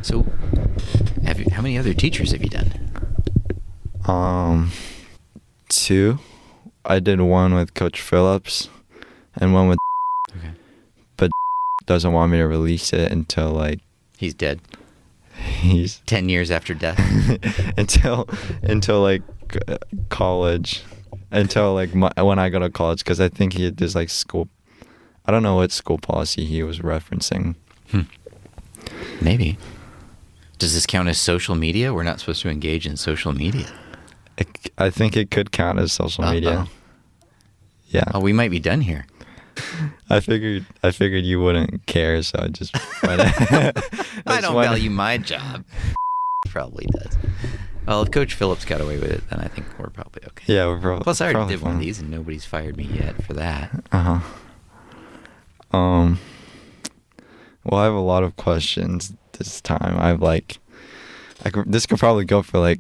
So, how many other teachers have you done? 2. I did one with Coach Phillips and one with Okay. but doesn't want me to release it until like He's dead. he's 10 years after death. until like college, until like when I go to college, because I think there's like school. I don't know what school policy he was referencing. Maybe. Does this count as social media? We're not supposed to engage in social media. I think it could count as social media. Yeah. Oh, we might be done here. I figured you wouldn't care, so I just. I don't value my job. Probably does. Well, if Coach Phillips got away with it, then I think we're probably okay. Yeah, we're probably. Plus, I already did fine. one of these, and nobody's fired me yet for that. Well, I have a lot of questions this time. This could probably go for like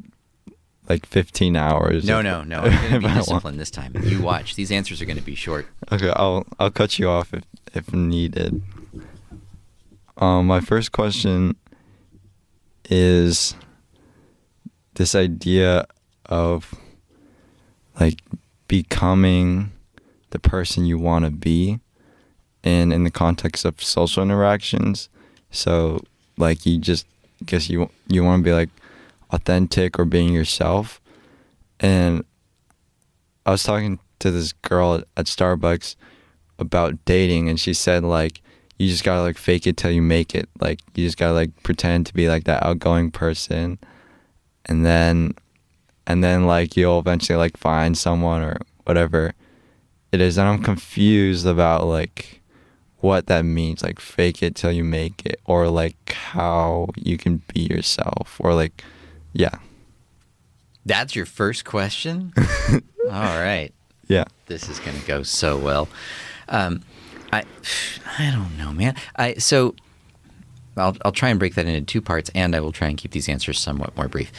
15 hours. No. I'm going to be disciplined this time. You watch. These answers are going to be short. Okay, I'll cut you off if needed. My first question is this idea of like becoming the person you want to be, and in the context of social interactions. So like you just guess you want to be like authentic or being yourself. And I was talking to this girl at Starbucks about dating, and she said like you just gotta like fake it till you make it. Like you just gotta like pretend to be like that outgoing person, and then like you'll eventually like find someone or whatever it is. And I'm confused about like what that means, like fake it till you make it, or like how you can be yourself, or like That's your first question? All right. Yeah. This is going to go so well. I don't know, man. So I'll try and break that into 2 parts, and I will try and keep these answers somewhat more brief.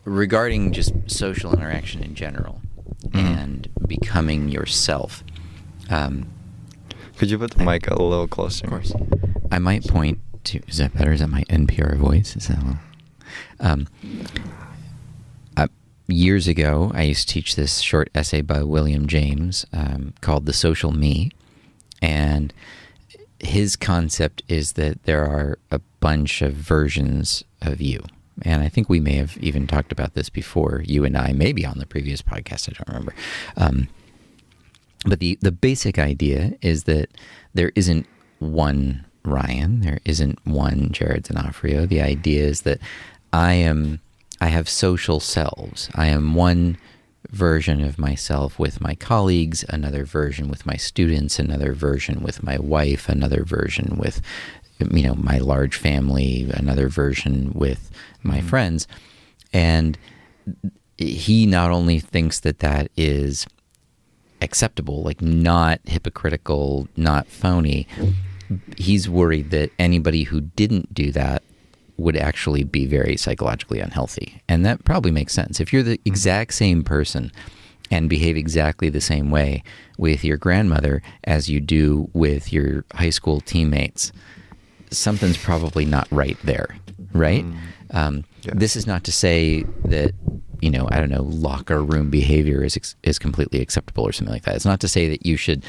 Regarding just social interaction in general and becoming yourself. Could you put the mic a little closer? Of course. I might point to... Is that better? Is that my NPR voice? Is that well? Years ago, I used to teach this short essay by William James called The Social Me. And his concept is that there are a bunch of versions of you. And I think we may have even talked about this before, you and I, maybe on the previous podcast, I don't remember. But the basic idea is that there isn't one Ryan, there isn't one Jared D'Onofrio. The idea is that I have social selves. I am one version of myself with my colleagues, another version with my students, another version with my wife, another version with my large family, another version with my friends. And he not only thinks that is acceptable, like not hypocritical, not phony, he's worried that anybody who didn't do that would actually be very psychologically unhealthy. And that probably makes sense. If you're the exact same person and behave exactly the same way with your grandmother as you do with your high school teammates, something's probably not right there, right? This is not to say that, I don't know, locker room behavior is completely acceptable or something like that. It's not to say that you should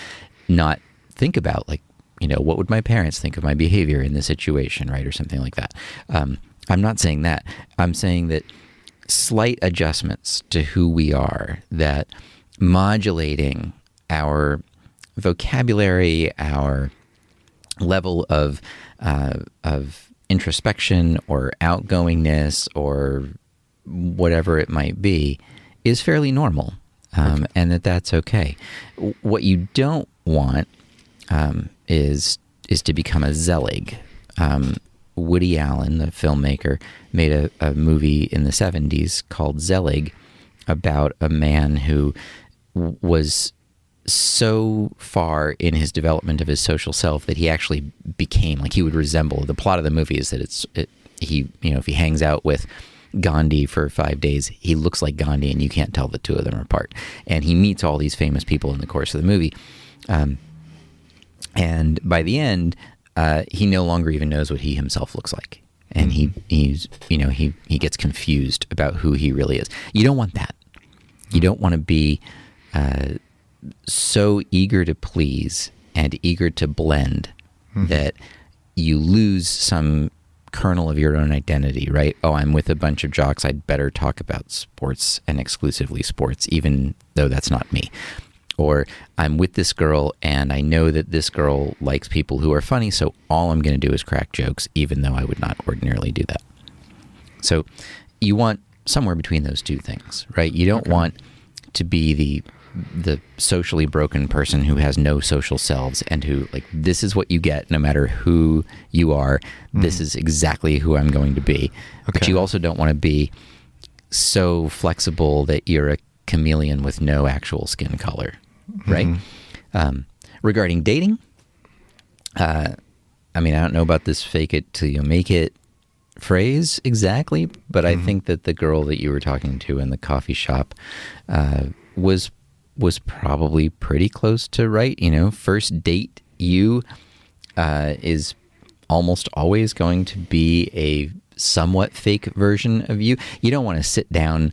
not think about, like, what would my parents think of my behavior in this situation, right? Or something like that. I'm not saying that. I'm saying that slight adjustments to who we are, that modulating our vocabulary, our level of introspection or outgoingness or whatever it might be is fairly normal, and that's okay. What you don't want is to become a Zelig. Woody Allen, the filmmaker, made a movie in the 70s called Zelig about a man who was so far in his development of his social self that he actually became, like, he would resemble, the plot of the movie is that if he hangs out with Gandhi for 5 days, he looks like Gandhi and you can't tell the two of them apart. And he meets all these famous people in the course of the movie. And by the end, he no longer even knows what he himself looks like. And he gets confused about who he really is. You don't want that. You don't want to be so eager to please and eager to blend that you lose some kernel of your own identity, right? Oh, I'm with a bunch of jocks. I'd better talk about sports and exclusively sports, even though that's not me. Or I'm with this girl and I know that this girl likes people who are funny, so all I'm going to do is crack jokes, even though I would not ordinarily do that. So you want somewhere between those two things, right? You don't want to be the socially broken person who has no social selves and who, like, this is what you get no matter who you are. This is exactly who I'm going to be. But you also don't want to be so flexible that you're a chameleon with no actual skin color. Right? Regarding dating, I don't know about this fake it till you make it phrase exactly, but I think that the girl that you were talking to in the coffee shop was probably pretty close to right. First date you is almost always going to be a somewhat fake version of you. You don't want to sit down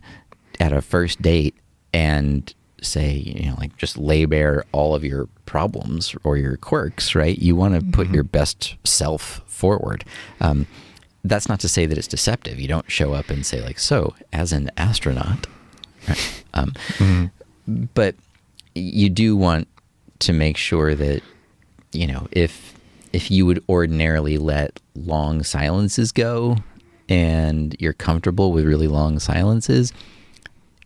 at a first date and say, just lay bare all of your problems or your quirks, right? You want to put your best self forward. That's not to say that it's deceptive. You don't show up and say, like, so as an astronaut, right? But you do want to make sure that, if you would ordinarily let long silences go and you're comfortable with really long silences,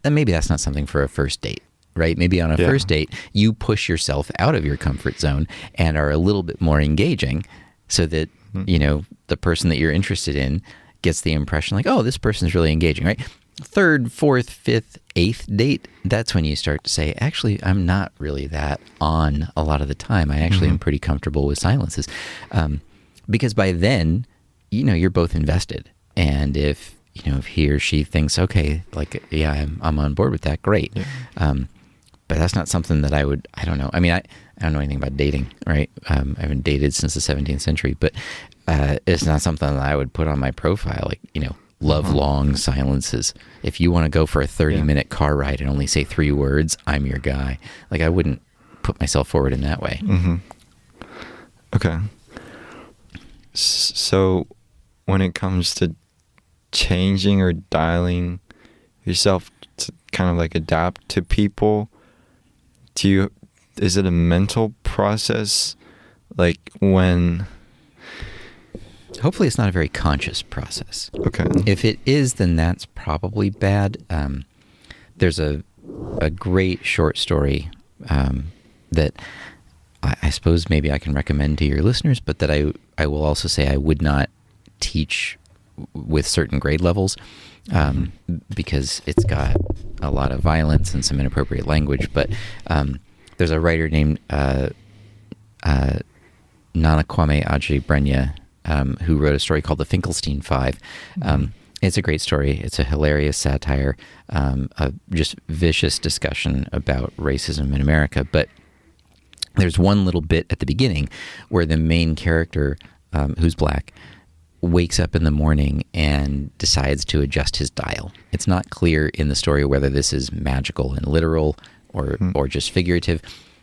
then maybe that's not something for a first date. Right? Maybe on a first date, you push yourself out of your comfort zone and are a little bit more engaging so that, the person that you're interested in gets the impression like, oh, this person's really engaging, right? Third, fourth, fifth, eighth date, that's when you start to say, actually, I'm not really that on a lot of the time. I actually am pretty comfortable with silences. Because by then, you're both invested. And if he or she thinks, okay, like, yeah, I'm on board with that, great. Yeah. But that's not something that I don't know. I mean, I don't know anything about dating, right? I haven't dated since the 17th century, but it's not something that I would put on my profile, like, love long silences. If you want to go for a 30-minute car ride and only say 3 words, I'm your guy. Like, I wouldn't put myself forward in that way. Okay. So when it comes to changing or dialing yourself to kind of like adapt to people, is it a mental process? Like when... Hopefully it's not a very conscious process. Okay. If it is, then that's probably bad. There's a great short story that I suppose maybe I can recommend to your listeners, but that I will also say I would not teach with certain grade levels because it's got a lot of violence and some inappropriate language. But there's a writer named Nanakwame Adjei-Brenyah who wrote a story called The Finkelstein Five. It's a great story. It's a hilarious satire, a just vicious discussion about racism in America. But there's one little bit at the beginning where the main character, who's black, wakes up in the morning and decides to adjust his dial. It's not clear in the story whether this is magical and literal or just figurative,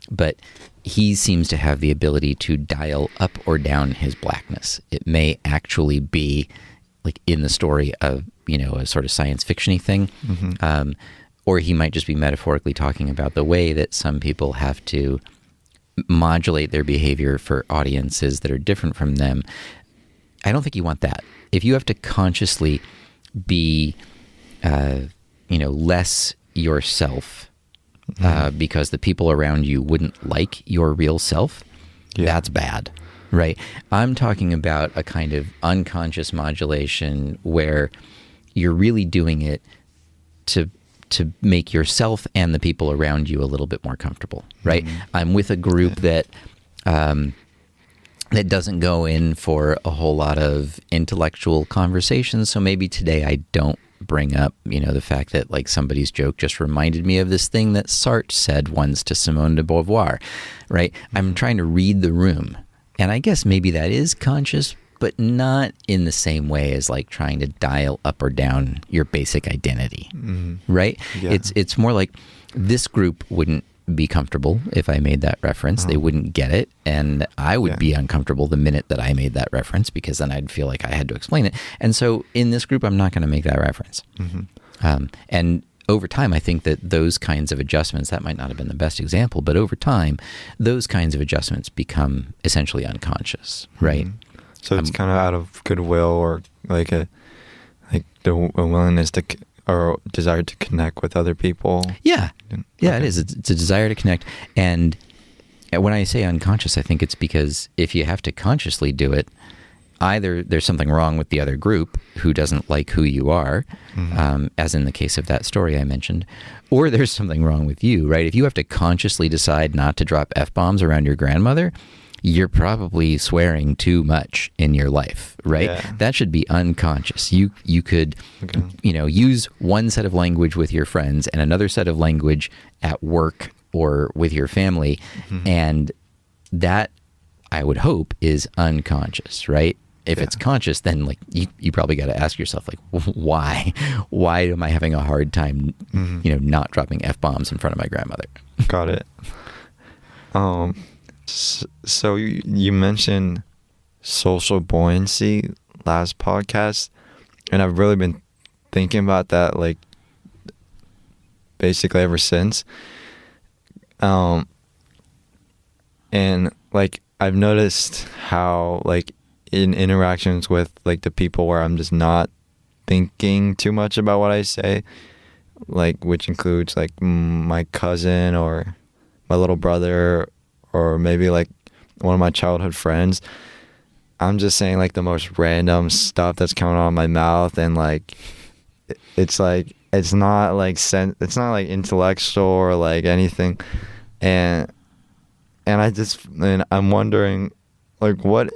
but he seems to have the ability to dial up or down his blackness. It may actually be, like in the story, a sort of science fiction-y thing, or he might just be metaphorically talking about the way that some people have to modulate their behavior for audiences that are different from them. I don't think you want that. If you have to consciously be, less yourself because the people around you wouldn't like your real self, that's bad, right? I'm talking about a kind of unconscious modulation where you're really doing it to make yourself and the people around you a little bit more comfortable, right? I'm with a group that doesn't go in for a whole lot of intellectual conversations. So maybe today I don't bring up, the fact that like somebody's joke just reminded me of this thing that Sartre said once to Simone de Beauvoir, right? I'm trying to read the room. And I guess maybe that is conscious, but not in the same way as like trying to dial up or down your basic identity, right? Yeah. It's more like this group wouldn't be comfortable if I made that reference. They wouldn't get it, and I would be uncomfortable the minute that I made that reference, because then I'd feel like I had to explain it. And so in this group, I'm not going to make that reference. And over time, I think that those kinds of adjustments, that might not have been the best example, but over time, those kinds of adjustments become essentially unconscious, right? So it's kind of out of goodwill, or like a willingness to or desire to connect with other people. Yeah, it is. It's a desire to connect. And when I say unconscious, I think it's because if you have to consciously do it, either there's something wrong with the other group who doesn't like who you are, as in the case of that story I mentioned, or there's something wrong with you, right? If you have to consciously decide not to drop F-bombs around your grandmother, you're probably swearing too much in your life, right? Yeah. That should be unconscious. You could, use one set of language with your friends and another set of language at work or with your family, and that, I would hope, is unconscious, right? If it's conscious, then like you probably got to ask yourself, like, why am I having a hard time, not dropping F-bombs in front of my grandmother? Got it. So you mentioned social buoyancy last podcast, and I've really been thinking about that, like, basically ever since. And like I've noticed how, like, in interactions with like the people where I'm just not thinking too much about what I say, like, which includes like my cousin or my little brother, or maybe like one of my childhood friends, I'm just saying like the most random stuff that's coming out of my mouth, and like it's not like intellectual or like anything, and I'm wondering, like, what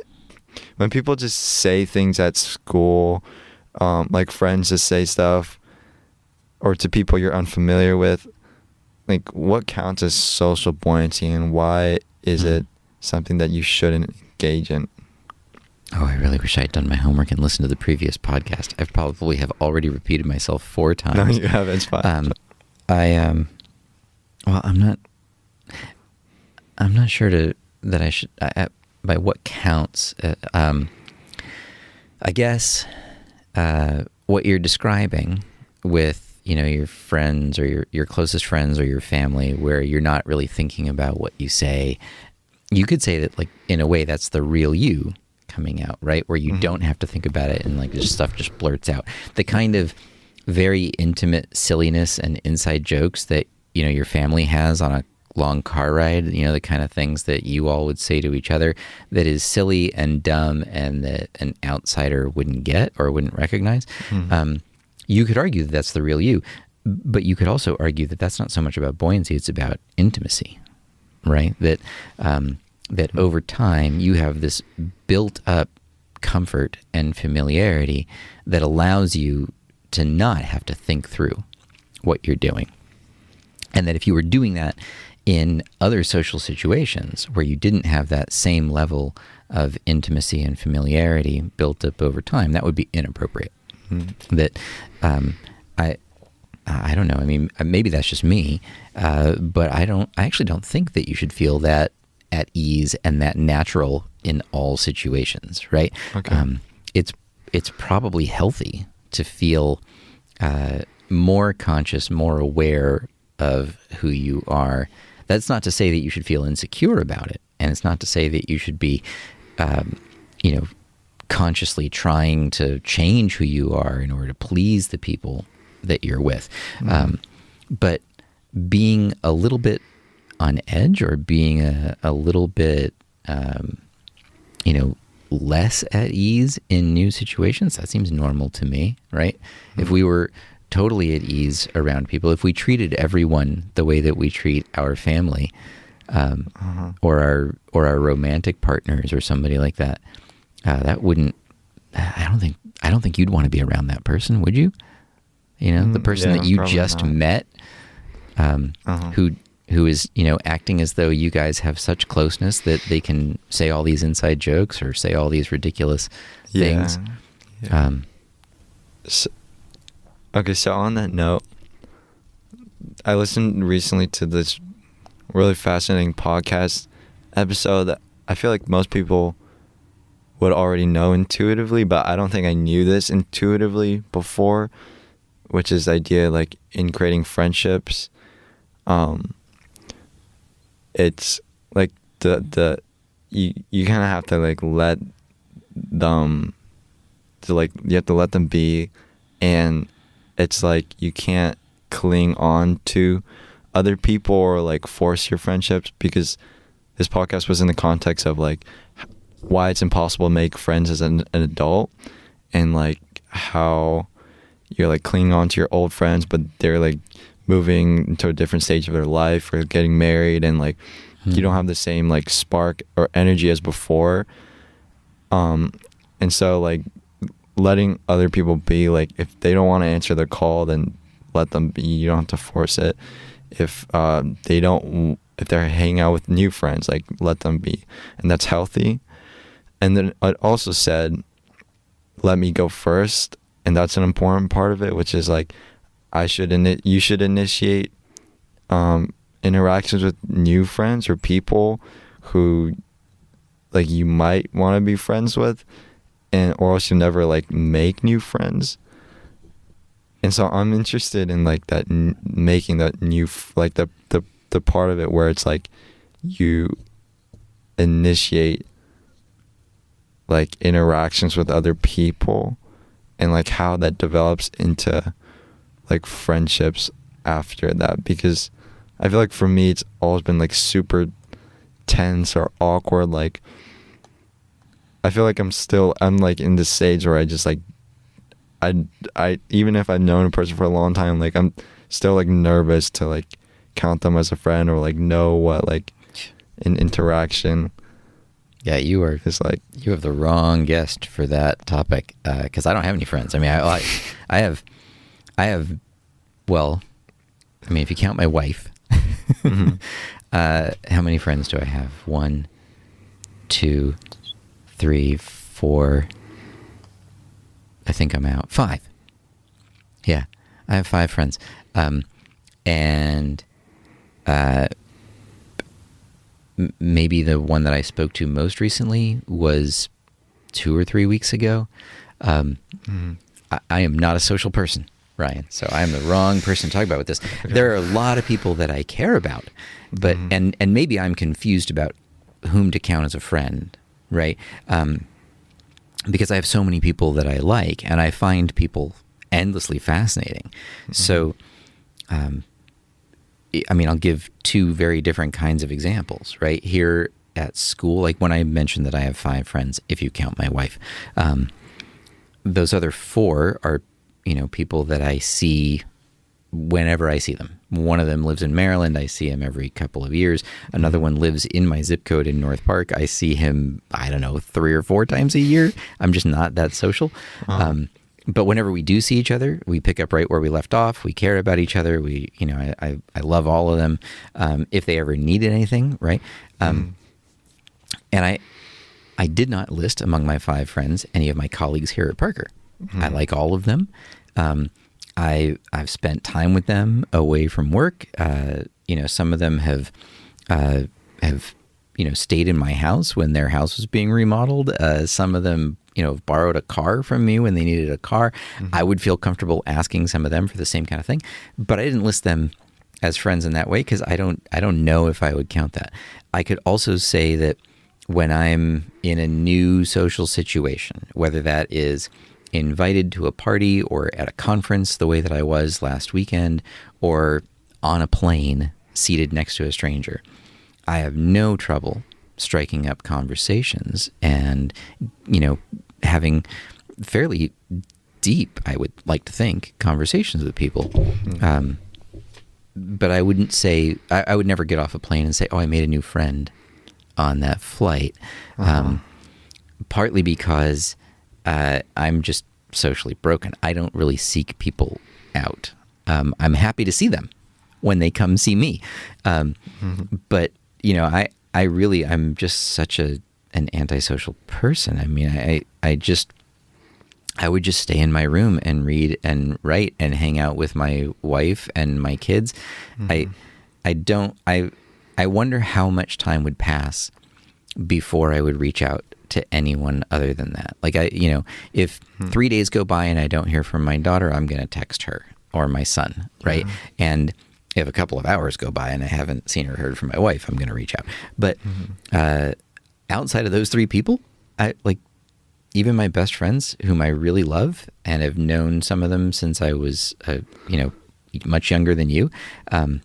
when people just say things at school, like friends just say stuff, or to people you're unfamiliar with, like, what counts as social buoyancy, and why is it something that you shouldn't engage in? Oh, I really wish I had done my homework and listened to the previous podcast. I probably have already repeated myself 4 times. No, you haven't. It's fine. I'm not sure that I should, by what counts. I guess what you're describing with, your friends or your closest friends or your family, where you're not really thinking about what you say, you could say that, like, in a way, that's the real you coming out, right? Where you don't have to think about it, and like this stuff just blurts out. The kind of very intimate silliness and inside jokes that, your family has on a long car ride, the kind of things that you all would say to each other that is silly and dumb and that an outsider wouldn't get or wouldn't recognize. You could argue that that's the real you, but you could also argue that that's not so much about buoyancy, it's about intimacy, right? That over time you have this built up comfort and familiarity that allows you to not have to think through what you're doing. And that if you were doing that in other social situations where you didn't have that same level of intimacy and familiarity built up over time, that would be inappropriate. That I don't know. I mean, maybe that's just me, but I actually don't think that you should feel that at ease and that natural in all situations, right? Okay. It's probably healthy to feel more conscious, more aware of who you are. That's not to say that you should feel insecure about it, and it's not to say that you should be, consciously trying to change who you are in order to please the people that you're with. But being a little bit on edge, or being a little bit, less at ease in new situations, that seems normal to me, right? If we were totally at ease around people, if we treated everyone the way that we treat our family, or our romantic partners or somebody like that, that wouldn't. I don't think you'd want to be around that person, would you? The person that you just met, who is, acting as though you guys have such closeness that they can say all these inside jokes or say all these ridiculous things. Yeah. So on that note, I listened recently to this really fascinating podcast episode that I feel like most people would already know intuitively, but I don't think I knew this intuitively before, which is the idea like in creating friendships, it's like you kind of have to like let them you have to let them be, and it's like you can't cling on to other people or like force your friendships, because this podcast was in the context of like why it's impossible to make friends as an adult, and like how you're like clinging on to your old friends, but they're like moving into a different stage of their life or getting married, and like you don't have the same like spark or energy as before. And so like letting other people be, like if they don't want to answer their call, then let them be. You don't have to force it. If they're hanging out with new friends, like let them be, and that's healthy. And then it also said, let me go first, and that's an important part of it, which is like you should initiate interactions with new friends or people who like you might want to be friends with, or else you never like make new friends. And so I'm interested in like that making that new like the part of it where it's like you initiate like interactions with other people, and like how that develops into like friendships after that. Because I feel like for me it's always been like super tense or awkward. Like I feel like I'm like in this stage where I just like I even if I've known a person for a long time, like I'm still like nervous to like count them as a friend or like know what like an interaction. Yeah, you have the wrong guest for that topic, because I don't have any friends. I mean, I have, well, I mean, if you count my wife, mm-hmm. How many friends do I have? 1, 2, 3, 4. I think I'm out. 5. Yeah, I have 5 friends, and maybe the one that I spoke to most recently was 2 or 3 weeks ago. I am not a social person, Ryan, so I am the wrong person to talk about with this. There are a lot of people that I care about, but and maybe I'm confused about whom to count as a friend, right? Because I have so many people that I like, and I find people endlessly fascinating. Mm-hmm. So, I mean, I'll give 2 very different kinds of examples, right? Here at school, like when I mentioned that I have 5 friends, if you count my wife, those other 4 are, people that I see whenever I see them. One of them lives in Maryland. I see him every couple of years. Another one lives in my zip code in North Park. I see him, 3 or 4 times a year. I'm just not that social. Uh-huh. But whenever we do see each other, we pick up right where we left off. We care about each other. I love all of them. If they ever needed anything, right? And I did not list among my 5 friends any of my colleagues here at Parker. Mm-hmm. I like all of them. I've spent time with them away from work. Some of them have stayed in my house when their house was being remodeled. Some of them, borrowed a car from me when they needed a car. Mm-hmm. I would feel comfortable asking some of them for the same kind of thing, but I didn't list them as friends in that way because I don't know if I would count that. I could also say that when I'm in a new social situation, whether that is invited to a party or at a conference the way that I was last weekend, or on a plane seated next to a stranger, I have no trouble striking up conversations and, having fairly deep, I would like to think, conversations with people. Mm-hmm. But I wouldn't say, I would never get off a plane and say, oh, I made a new friend on that flight. Uh-huh. Partly because I'm just socially broken. I don't really seek people out. I'm happy to see them. when they come see me. But I'm just such an antisocial person. I mean, I would just stay in my room and read and write and hang out with my wife and my kids. I wonder how much time would pass before I would reach out to anyone other than that. Like if 3 days go by and I don't hear from my daughter, I'm going to text her or my son, right? Yeah. And if a couple of hours go by and I haven't seen or heard from my wife, I'm going to reach out. But outside of those 3 people, even my best friends, whom I really love and have known some of them since I was, much younger than you, I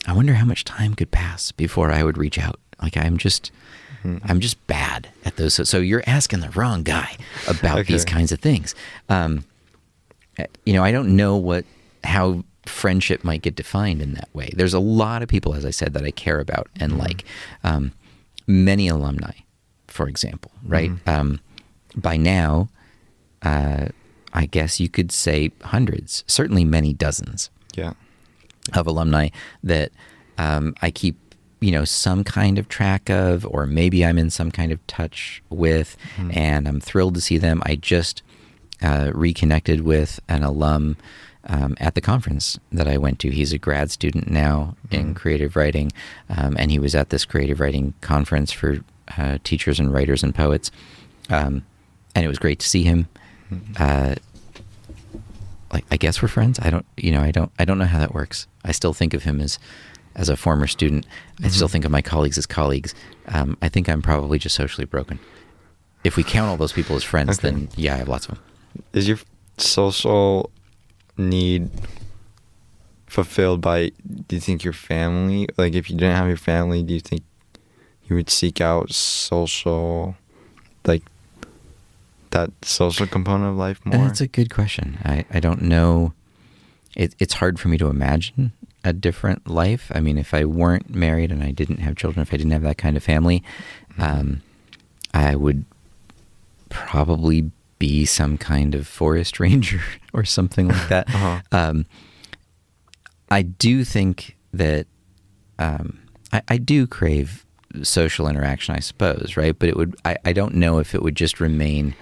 wonder how much time could pass before I would reach out. Like I'm just bad at those. So you're asking the wrong guy about these kinds of things. I don't know how friendship might get defined in that way. There's a lot of people, as I said, that I care about and like many alumni, for example, right? By now, I guess you could say hundreds, certainly many dozens of alumni that I keep, some kind of track of, or maybe I'm in some kind of touch with, and I'm thrilled to see them. I just reconnected with an alum at the conference that I went to. He's a grad student now in creative writing, and he was at this creative writing conference for teachers and writers and poets. And it was great to see him. I guess we're friends. I don't know how that works. I still think of him as a former student. I still think of my colleagues as colleagues. I think I'm probably just socially broken. If we count all those people as friends, then I have lots of them. Is your social need fulfilled by, do you think, your family? Like, if you didn't have your family, do you think you would seek out social, that social component of life more? That's a good question. I don't know. It's hard for me to imagine a different life. I mean, if I weren't married and I didn't have children, if I didn't have that kind of family, I would probably be some kind of forest ranger or something like that. I do think that I do crave social interaction, I suppose, right? But I don't know if it would just remain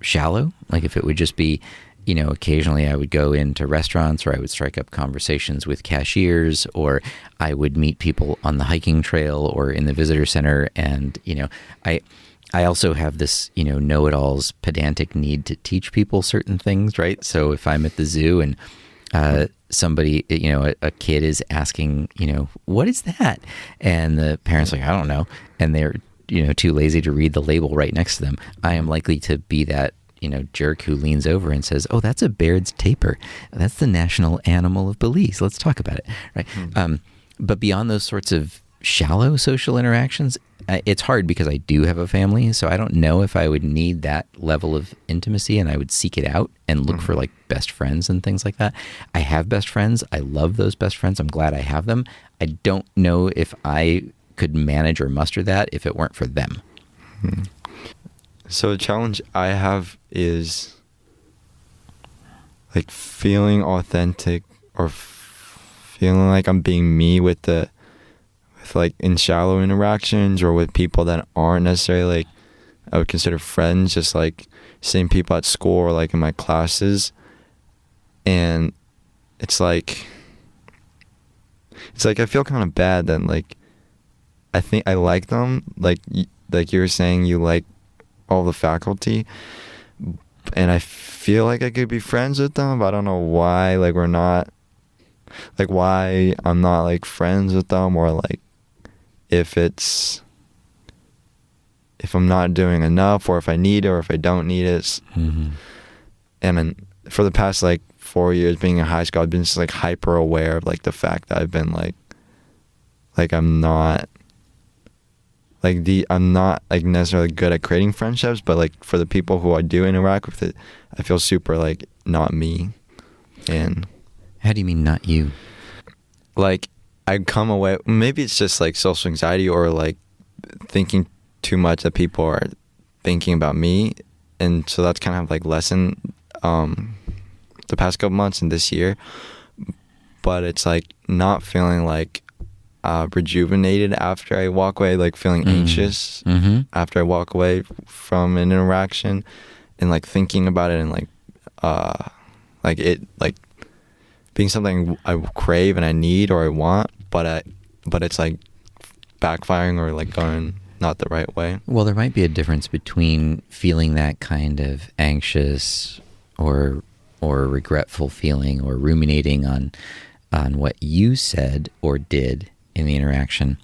shallow, like if it would just be, occasionally I would go into restaurants, or I would strike up conversations with cashiers, or I would meet people on the hiking trail or in the visitor center. And, I also have this, know-it-alls pedantic need to teach people certain things, right? So if I'm at the zoo and somebody, a kid is asking, what is that? And the parent's like, I don't know. And they're, too lazy to read the label right next to them. I am likely to be that, jerk who leans over and says, oh, that's a Baird's tapir. That's the national animal of Belize. Let's talk about it, right? But beyond those sorts of shallow social interactions, it's hard because I do have a family, so I don't know if I would need that level of intimacy, and I would seek it out and look for like best friends and things like that. I have best friends. I love those best friends. I'm glad I have them. I don't know if I could manage or muster that if it weren't for them. So the challenge I have is like feeling authentic, or feeling like I'm being me with like in shallow interactions, or with people that aren't necessarily like I would consider friends, just like same people at school or like in my classes. And it's like I feel kind of bad that like I think I like them, like you were saying, you like all the faculty, and I feel like I could be friends with them, but I don't know why, like we're not, like why I'm not like friends with them, or like if I'm not doing enough, or if I need it, or if I don't need it. And then for the past like 4 years being in high school, I've been just like hyper aware of like the fact that I've been like I'm not like necessarily good at creating friendships, but like for the people who I do interact with, it I feel super like not me. And how do you mean not you? Like I come away, maybe it's just like social anxiety, or like thinking too much that people are thinking about me, and so that's kind of like lessened the past couple months and this year. but it's like not feeling like rejuvenated after I walk away, like feeling anxious after I walk away from an interaction, and like thinking about it, and like it like being something I crave and I need or I want, but it's like backfiring or like going not the right way. Well, there might be a difference between feeling that kind of anxious or regretful feeling or ruminating on what you said or did in the interaction,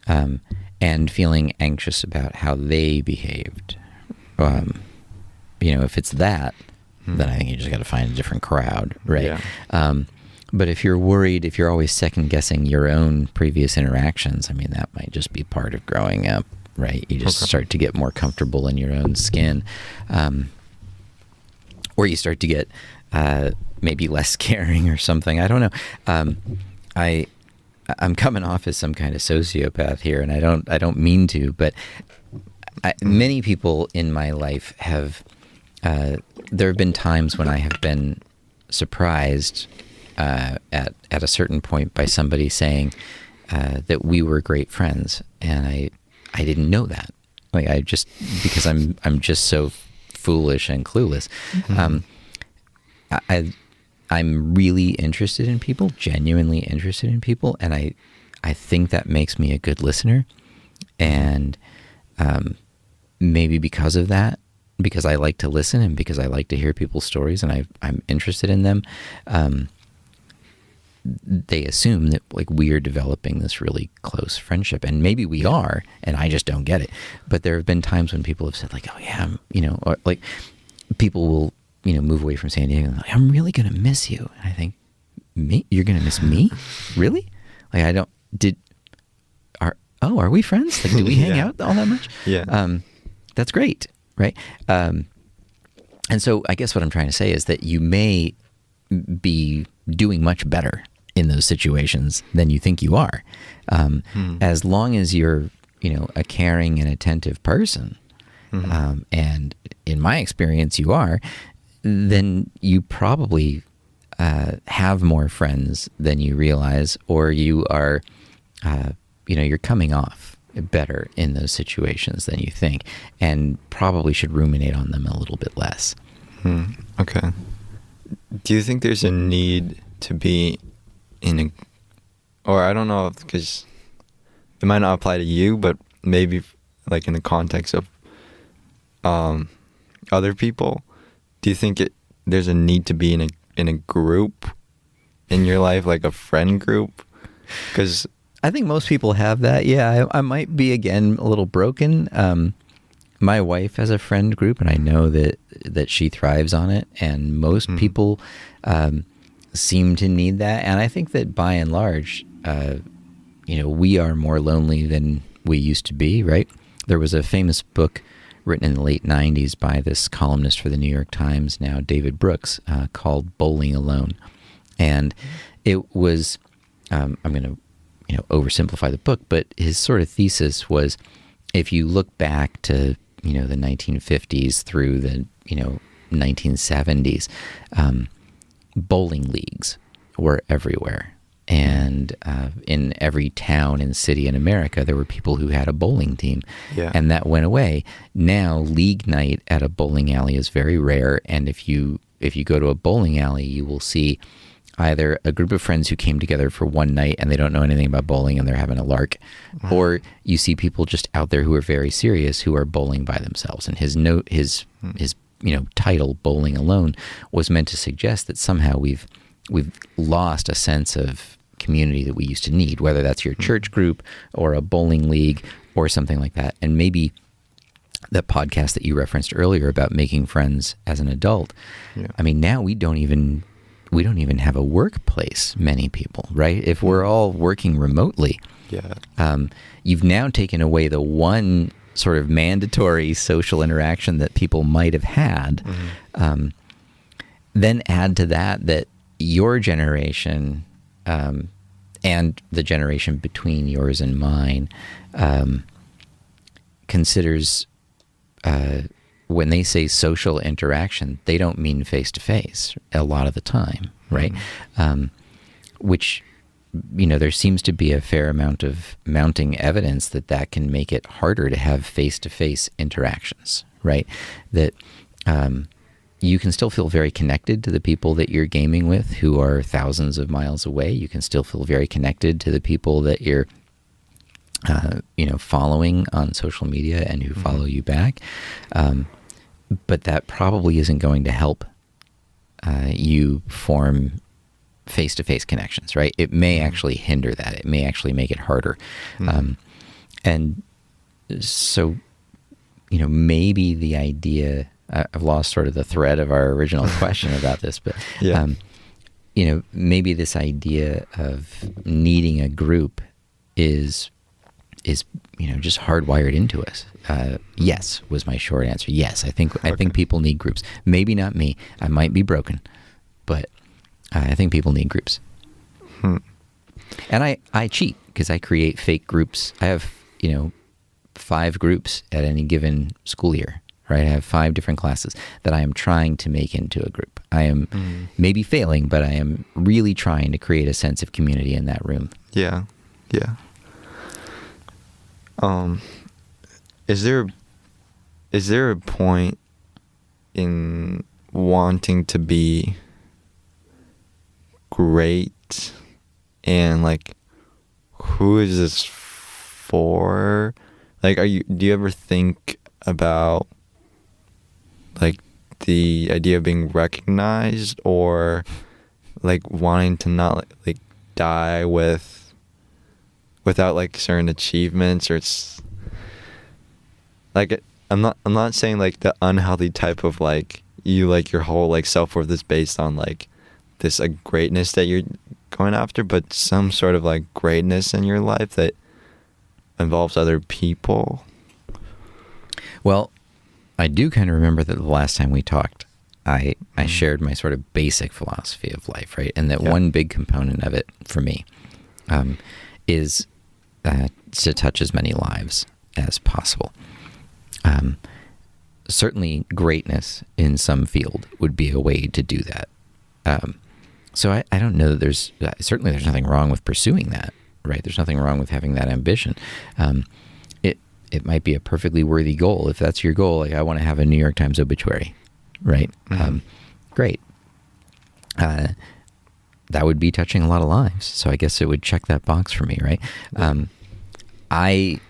and feeling anxious about how they behaved. If it's that, then I think you just got to find a different crowd, right? Yeah. But if you're worried, if you're always second guessing your own previous interactions, I mean, that might just be part of growing up, right? You just start to get more comfortable in your own skin, or you start to get maybe less caring or something. I don't know. I'm coming off as some kind of sociopath here, and I don't mean to, but many people in my life have. There have been times when I have been surprised at a certain point by somebody saying that we were great friends, and I didn't know that. Like because I'm just so foolish and clueless. I'm really interested in people, genuinely interested in people, and I think that makes me a good listener. And maybe because of that, because I like to listen and because I like to hear people's stories and I'm interested in them, they assume that like we are developing this really close friendship, and maybe we are, and I just don't get it. But there have been times when people have said like, oh yeah, or like people will, move away from San Diego and like, I'm really going to miss you. And I think, me? You're going to miss me? Really? Like are we friends? Like, do we hang out all that much? Yeah. That's great. Right. And so I guess what I'm trying to say is that you may be doing much better in those situations than you think you are. As long as you're, a caring and attentive person, and in my experience you are, then you probably have more friends than you realize, or you are, you're coming off better in those situations than you think, and probably should ruminate on them a little bit less. Okay. Do you think there's a need to be or I don't know, because it might not apply to you, but maybe like in the context of other people, do you think there's a need to be in a group in your life, like a friend group? Because I think most people have that. Yeah, I might be, again, a little broken. My wife has a friend group, and I know that she thrives on it, and most people seem to need that. And I think that by and large, we are more lonely than we used to be, right? There was a famous book written in the late 90s by this columnist for the New York Times, now David Brooks, called Bowling Alone. And it was, I'm going to oversimplify the book, but his sort of thesis was, if you look back to, the 1950s through the, 1970s, bowling leagues were everywhere. And in every town and city in America, there were people who had a bowling team. Yeah. And that went away. Now, league night at a bowling alley is very rare. And if you go to a bowling alley, you will see either a group of friends who came together for one night and they don't know anything about bowling and they're having a lark, or you see people just out there who are very serious, who are bowling by themselves. And his title, Bowling Alone, was meant to suggest that somehow we've lost a sense of community that we used to need, whether that's your church group or a bowling league or something like that. And maybe that podcast that you referenced earlier about making friends as an adult, I mean, now we don't even have a workplace, many people, right? If we're all working remotely, you've now taken away the one sort of mandatory social interaction that people might have had. Then add to that your generation and the generation between yours and mine considers, when they say social interaction, they don't mean face-to-face a lot of the time, right? which, you know, there seems to be a fair amount of mounting evidence that that can make it harder to have face-to-face interactions, right? That you can still feel very connected to the people that you're gaming with who are thousands of miles away. You can still feel very connected to the people that you're, you know, following on social media and who follow you back. But that probably isn't going to help you form face-to-face connections, right? It may actually hinder that. It may actually make it harder. And so, you know, maybe the idea, I've lost sort of the thread of our original question about this, but, you know, maybe this idea of needing a group is, you know, just hardwired into us. Yes, was my short answer. Yes, I think people need groups. Maybe not me. I might be broken, but I think people need groups. And I cheat because I create fake groups. I have, you know, 5 groups at any given school year, right? I have 5 different classes that I am trying to make into a group. I am maybe failing, but I am really trying to create a sense of community in that room. Yeah. Is there a point in wanting to be great, and like, who is this for? Like, do you ever think about like the idea of being recognized, or like wanting to not like die without like certain achievements, or it's like, I'm not saying like the unhealthy type of like you like your whole like self-worth is based on like this like greatness that you're going after, but some sort of like greatness in your life that involves other people. Well, I do kind of remember that the last time we talked, I shared my sort of basic philosophy of life, right? And that one big component of it for me is to touch as many lives as possible. Certainly greatness in some field would be a way to do that. So I don't know that there's nothing wrong with pursuing that, right? There's nothing wrong with having that ambition. It might be a perfectly worthy goal. If that's your goal, like I want to have a New York Times obituary, right? Great. That would be touching a lot of lives. So I guess it would check that box for me, right? I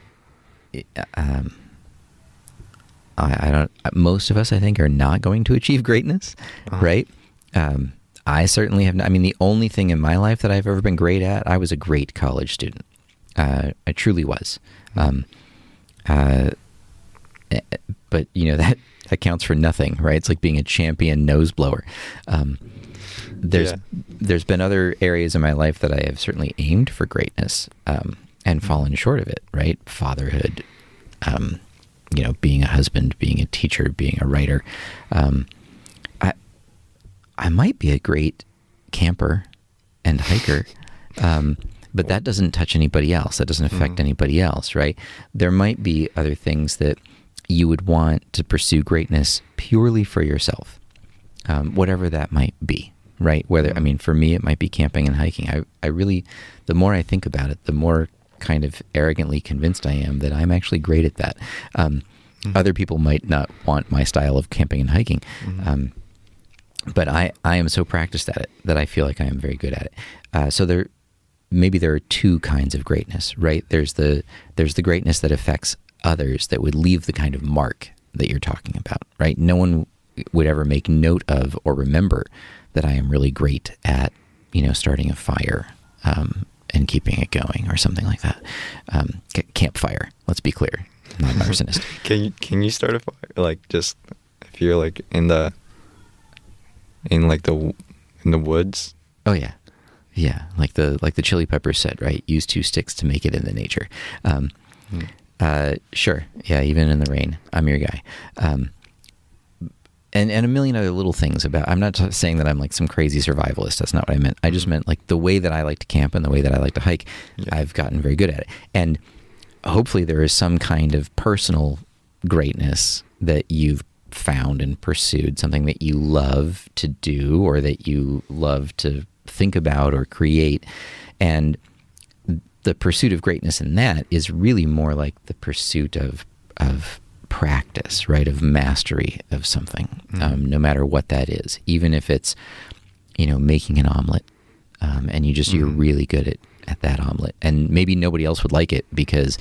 don't. Most of us, I think, are not going to achieve greatness, right? I certainly have not. I mean, the only thing in my life that I've ever been great at, I was a great college student. I truly was. But you know that counts for nothing, right? It's like being a champion nose blower. There's been other areas in my life that I have certainly aimed for greatness and fallen short of it, right? Fatherhood, you know, being a husband, being a teacher, being a writer. I might be a great camper and hiker, but that doesn't touch anybody else. That doesn't affect anybody else, right? There might be other things that you would want to pursue greatness purely for yourself, whatever that might be, right? Whether, I mean, for me, it might be camping and hiking. I really, the more I think about it, the more kind of arrogantly convinced I am that I'm actually great at that. Other people might not want my style of camping and hiking, but I am so practiced at it that I feel like I am very good at it. So maybe there are 2 kinds of greatness, right? There's the greatness that affects others, that would leave the kind of mark that you're talking about, right? No one would ever make note of or remember that I am really great at, you know, starting a fire and keeping it going or something like that. Campfire, let's be clear, not an arsonist. Can you start a fire? Like, just if you're like in the woods? Oh yeah. Yeah, like the Chili Peppers said, right? Use 2 sticks to make it into nature. Sure. Yeah, even in the rain, I'm your guy. And a million other little things about, I'm not saying that I'm like some crazy survivalist. That's not what I meant. I just meant like the way that I like to camp and the way that I like to hike, I've gotten very good at it. And hopefully there is some kind of personal greatness that you've found and pursued, something that you love to do or that you love to think about or create. And the pursuit of greatness in that is really more like the pursuit of practice, right? Of mastery of something, no matter what that is. Even if it's, making an omelet, and you're really good at that omelet, and maybe nobody else would like it because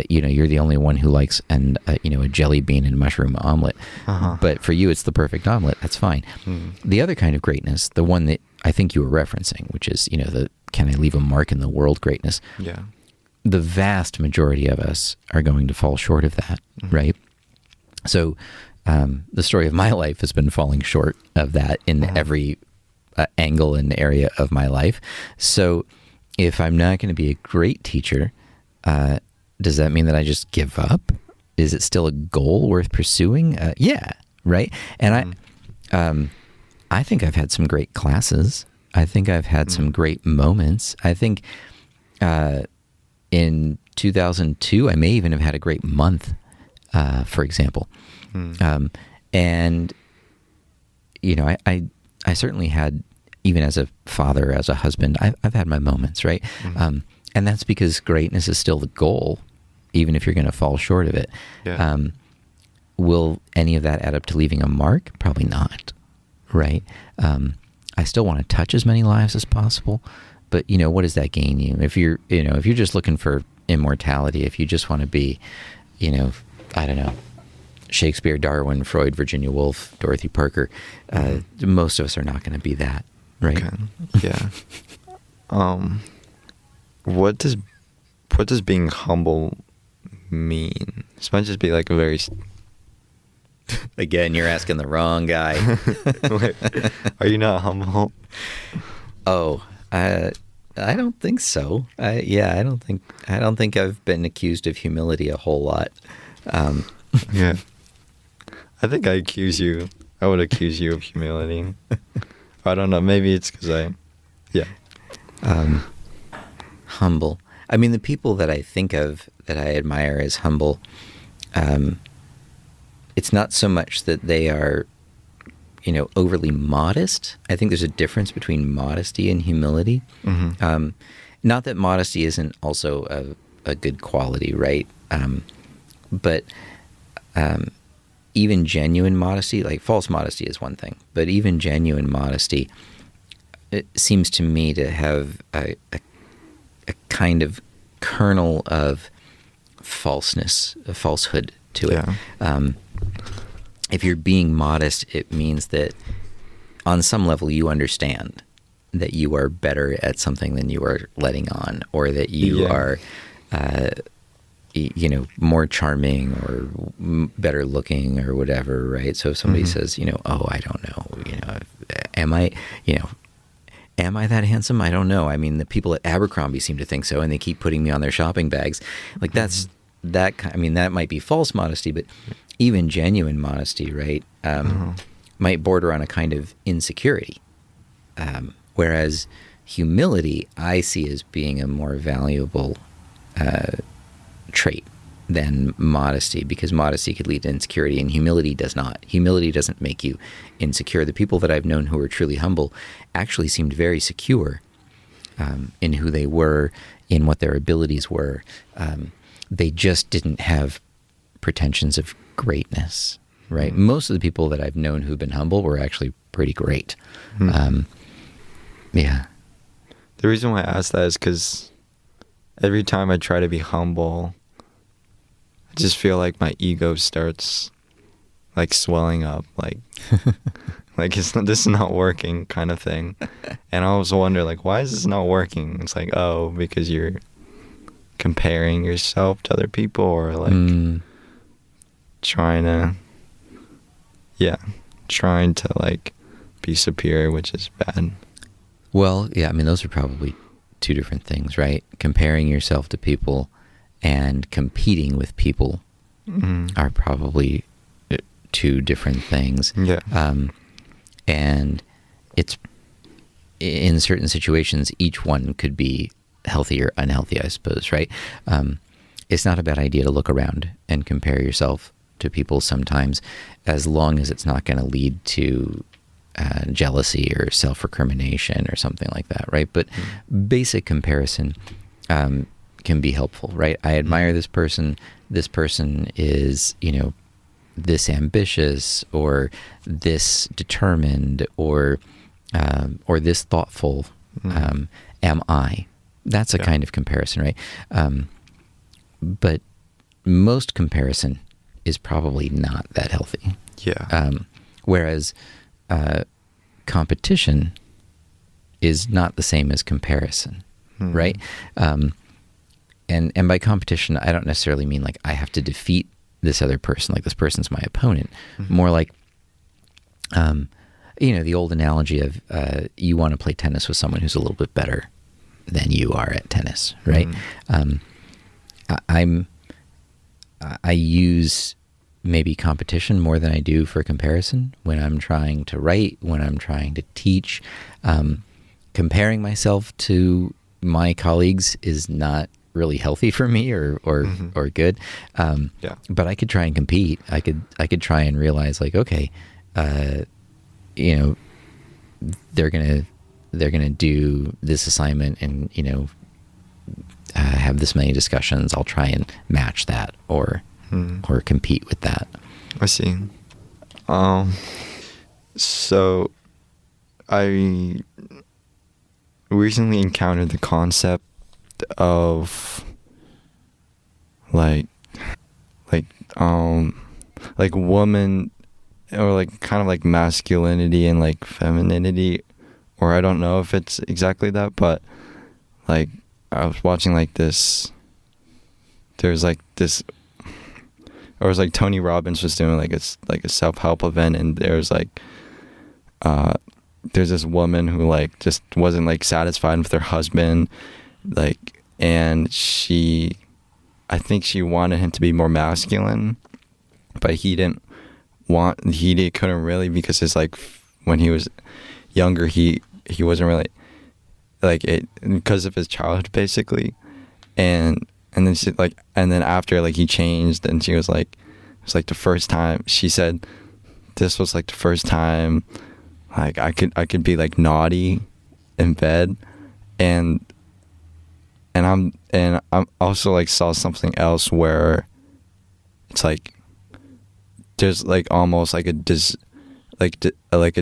you're the only one who likes a jelly bean and mushroom omelet. But for you it's the perfect omelet. That's fine. The other kind of greatness, the one that I think you were referencing, which is the can I leave a mark in the world greatness, the vast majority of us are going to fall short of that, right? So the story of my life has been falling short of that in every angle and area of my life. So if I'm not going to be a great teacher, does that mean that I just give up? Is it still a goal worth pursuing? Yeah, right. And I think I've had some great classes. I think I've had some great moments. I think in 2002, I may even have had a great month, for example. And I certainly had, even as a father, as a husband, I've had my moments, right? And that's because greatness is still the goal, even if you're going to fall short of it. Will any of that add up to leaving a mark? Probably not, right? I still want to touch as many lives as possible, but what does that gain you? If you're just looking for immortality, if you just want to be, I don't know, Shakespeare, Darwin, Freud, Virginia Woolf, Dorothy Parker, most of us are not going to be that, right? Okay. Yeah. What does being humble mean? This might just be like a very... Again, you're asking the wrong guy. Wait, are you not humble? Oh, I don't think so. I don't think I've been accused of humility a whole lot. Yeah. I think I would accuse you of humility. I don't know. Maybe it's because humble. I mean, the people that I think of that I admire as humble, it's not so much that they are, overly modest. I think there's a difference between modesty and humility. Not that modesty isn't also a good quality, right? But even genuine modesty, like false modesty is one thing, but even genuine modesty, it seems to me to have a kind of kernel of falseness, a falsehood to it. If you're being modest, it means that on some level you understand that you are better at something than you are letting on, or that you are, more charming or better looking or whatever, right? So if somebody says, oh, I don't know, am I that handsome? I don't know. I mean, the people at Abercrombie seem to think so, and they keep putting me on their shopping bags. Like that might be false modesty, but even genuine modesty, right, might border on a kind of insecurity. Whereas humility, I see as being a more valuable trait than modesty, because modesty could lead to insecurity and humility does not. Humility doesn't make you insecure. The people that I've known who are truly humble actually seemed very secure in who they were, in what their abilities were. They just didn't have pretensions of greatness, right? Most of the people that I've known who've been humble were actually pretty great. Yeah. The reason why I asked that is because every time I try to be humble, I just feel like my ego starts like swelling up, like this is not working kind of thing. And I always wonder, like, why is this not working? It's like, oh, because you're comparing yourself to other people, or like trying to like be superior, which is bad. Well, yeah, I mean, those are probably two different things, right? Comparing yourself to people and competing with people are probably two different things. Yeah. And it's, in certain situations, each one could be healthy or unhealthy, I suppose, right? It's not a bad idea to look around and compare yourself to people sometimes, as long as it's not going to lead to jealousy or self-recrimination or something like that, right? But basic comparison can be helpful, right? I admire this person. This person is, this ambitious or this determined or this thoughtful. Am I? That's a kind of comparison, right? But most comparison is probably not that healthy. Yeah. Whereas competition is not the same as comparison, right? And by competition, I don't necessarily mean like I have to defeat this other person, like this person's my opponent. More like, the old analogy of you want to play tennis with someone who's a little bit better than you are at tennis, right? I use maybe competition more than I do for comparison when I'm trying to write, when I'm trying to teach. Comparing myself to my colleagues is not really healthy for me or good. But I could try and compete. I could try and realize like, okay, they're gonna do this assignment and have this many discussions. I'll try and match that or compete with that. I see. So I recently encountered the concept of like woman, or like kind of like masculinity and like femininity, or I don't know if it's exactly that, but like I was watching like this, there's like this, or it was like Tony Robbins was doing like a self-help event, and there's like there's this woman who like just wasn't like satisfied with her husband, like, and I think she wanted him to be more masculine, but he couldn't really, because it's like when he was younger he wasn't really like it because of his childhood basically, and then she like, and then after like he changed, and she was like, it was like the first time she said this was like the first time like I could be like naughty in bed, and I'm also like saw something else where it's like there's like almost like a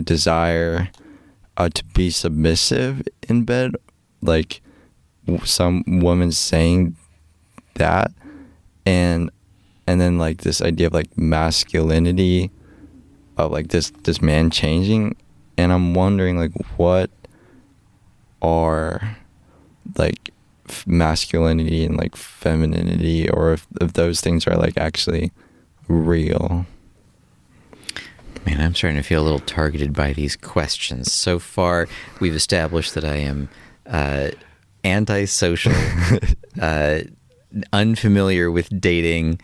desire to be submissive in bed, like some women saying that, and then like this idea of like masculinity of like this man changing, and I'm wondering like what are like masculinity and like femininity, or if those things are like actually real. Man, I'm starting to feel a little targeted by these questions. So far, we've established that I am antisocial, unfamiliar with dating,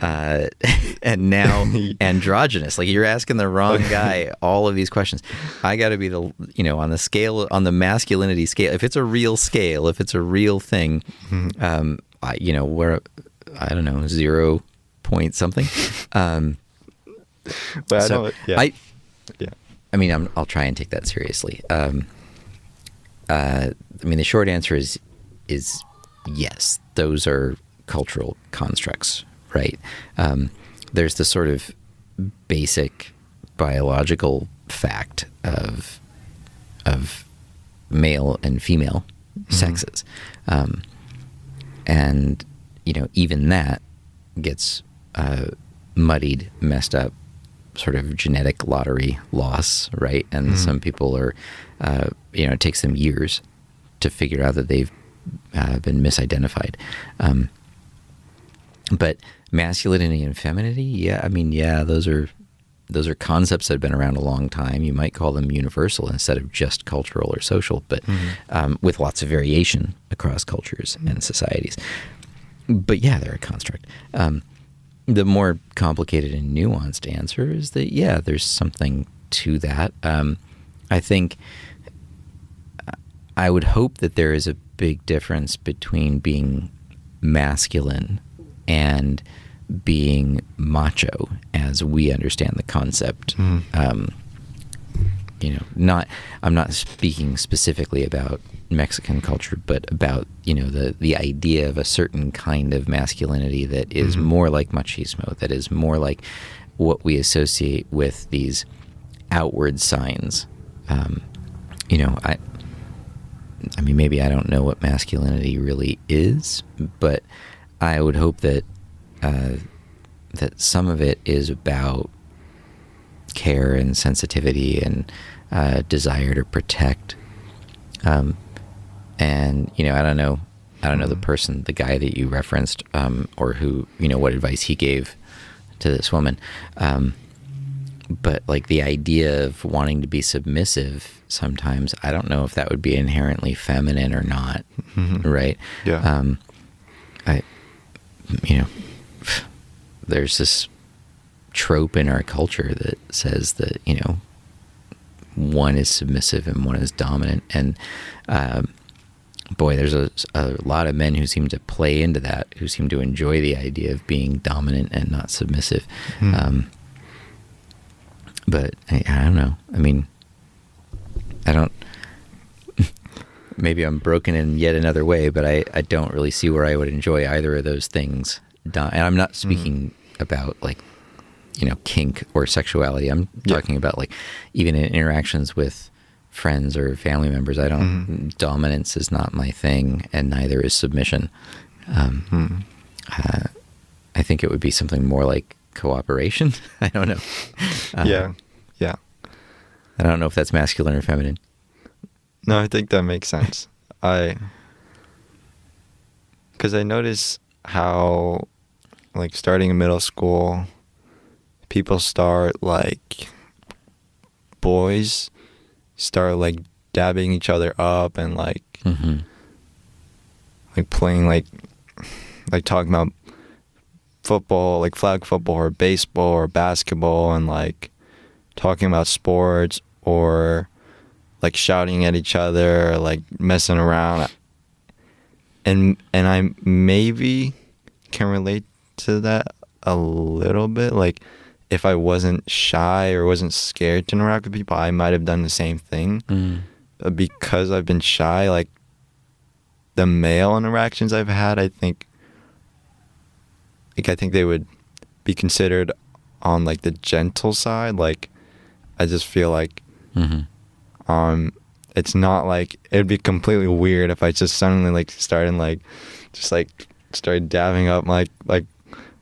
and now androgynous. Like, you're asking the wrong guy all of these questions. I got to be on the scale, on the masculinity scale. If it's a real scale, if it's a real thing, we're, I don't know, 0 point something. But so I mean, I'll try and take that seriously. I mean, the short answer is yes. Those are cultural constructs, right? There's the sort of basic biological fact of male and female sexes, and even that gets muddied, messed up, sort of genetic lottery loss, right? And some people are, it takes them years to figure out that they've been misidentified. But masculinity and femininity, those are concepts that have been around a long time. You might call them universal instead of just cultural or social, but with lots of variation across cultures and societies. But yeah, they're a construct. The more complicated and nuanced answer is that, yeah, there's something to that. I think I would hope that there is a big difference between being masculine and being macho as we understand the concept I'm not speaking specifically about Mexican culture, but about, the idea of a certain kind of masculinity that is more like machismo, that is more like what we associate with these outward signs. I mean, maybe I don't know what masculinity really is, but I would hope that that some of it is about care and sensitivity and desire to protect. And I don't know the guy that you referenced, or who, what advice he gave to this woman. But like the idea of wanting to be submissive, sometimes I don't know if that would be inherently feminine or not. Right? Yeah. There's this trope in our culture that says that, one is submissive and one is dominant. And, boy, there's a lot of men who seem to play into that, who seem to enjoy the idea of being dominant and not submissive. But I don't know. I mean, maybe I'm broken in yet another way, but I don't really see where I would enjoy either of those things. And I'm not speaking about like, kink or sexuality. I'm talking about like even in interactions with friends or family members. I don't, dominance is not my thing, and neither is submission. I think it would be something more like cooperation. I don't know. Yeah. I don't know if that's masculine or feminine. No, I think that makes sense. Because I notice how, like, starting in middle school, people start, like, boys start, like, dabbing each other up and, like, like, playing, like, talking about football, like, flag football or baseball or basketball, and, like, talking about sports, or, like, shouting at each other, or, like, messing around. And I maybe can relate to that a little bit. Like, if I wasn't shy or wasn't scared to interact with people, I might have done the same thing. But because I've been shy, like, the male interactions I've had, I think they would be considered on, like, the gentle side. Like, I just feel like it's not like, it'd be completely weird if I just suddenly, like, started dabbing up like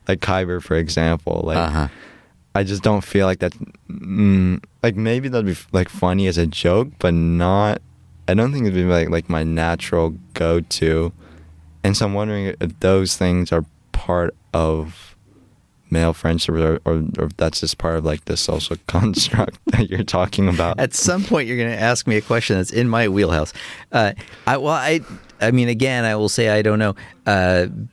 Kyber, for example. Like, I just don't feel like that's like, maybe that'd be like funny as a joke, but not, I don't think it'd be like my natural go-to. And so I'm wondering if those things are part of male friendship, or if that's just part of, like, the social construct that you're talking about. At some point, you're going to ask me a question that's in my wheelhouse. I mean, again, I will say I don't know,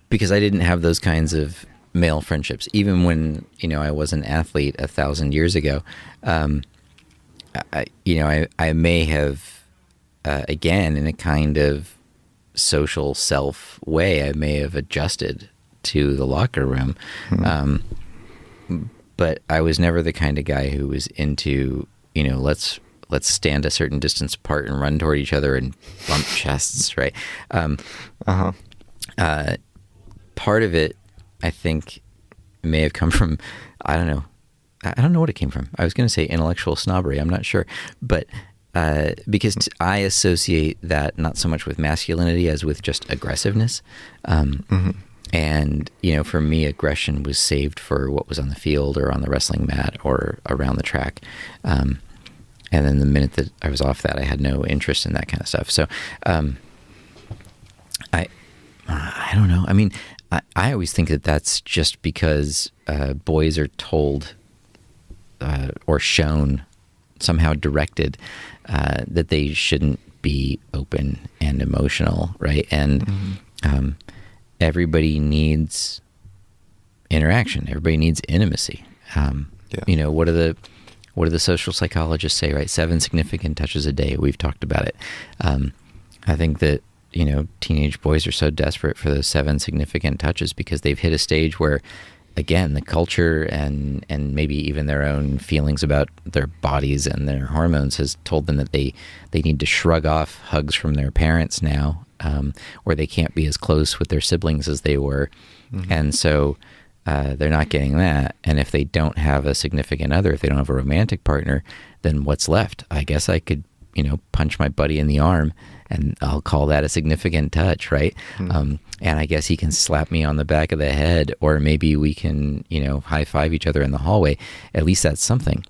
because I didn't have those kinds of male friendships. Even when, I was an athlete 1,000 years ago, I may have, again, in a kind of social self way, I may have adjusted to the locker room. But I was never the kind of guy who was into, let's stand a certain distance apart and run toward each other and bump chests, right? Part of it, I think, may have come from, I don't know what it came from. I was going to say intellectual snobbery. I'm not sure. But because I associate that not so much with masculinity as with just aggressiveness. And, for me, aggression was saved for what was on the field or on the wrestling mat or around the track. And then the minute that I was off that, I had no interest in that kind of stuff. So I don't know. I mean, I always think that that's just because boys are told or shown, somehow directed, that they shouldn't be open and emotional, right? And everybody needs interaction. Everybody needs intimacy. What do the social psychologists say, right? 7 significant touches a day. We've talked about it. I think that, teenage boys are so desperate for those 7 significant touches because they've hit a stage where again, the culture and maybe even their own feelings about their bodies and their hormones has told them that they need to shrug off hugs from their parents now, or they can't be as close with their siblings as they were. Mm-hmm. And so they're not getting that. And if they don't have a significant other, if they don't have a romantic partner, then what's left? I guess I could, punch my buddy in the arm, and I'll call that a significant touch, right? Mm-hmm. And I guess he can slap me on the back of the head, or maybe we can, high five each other in the hallway. At least that's something.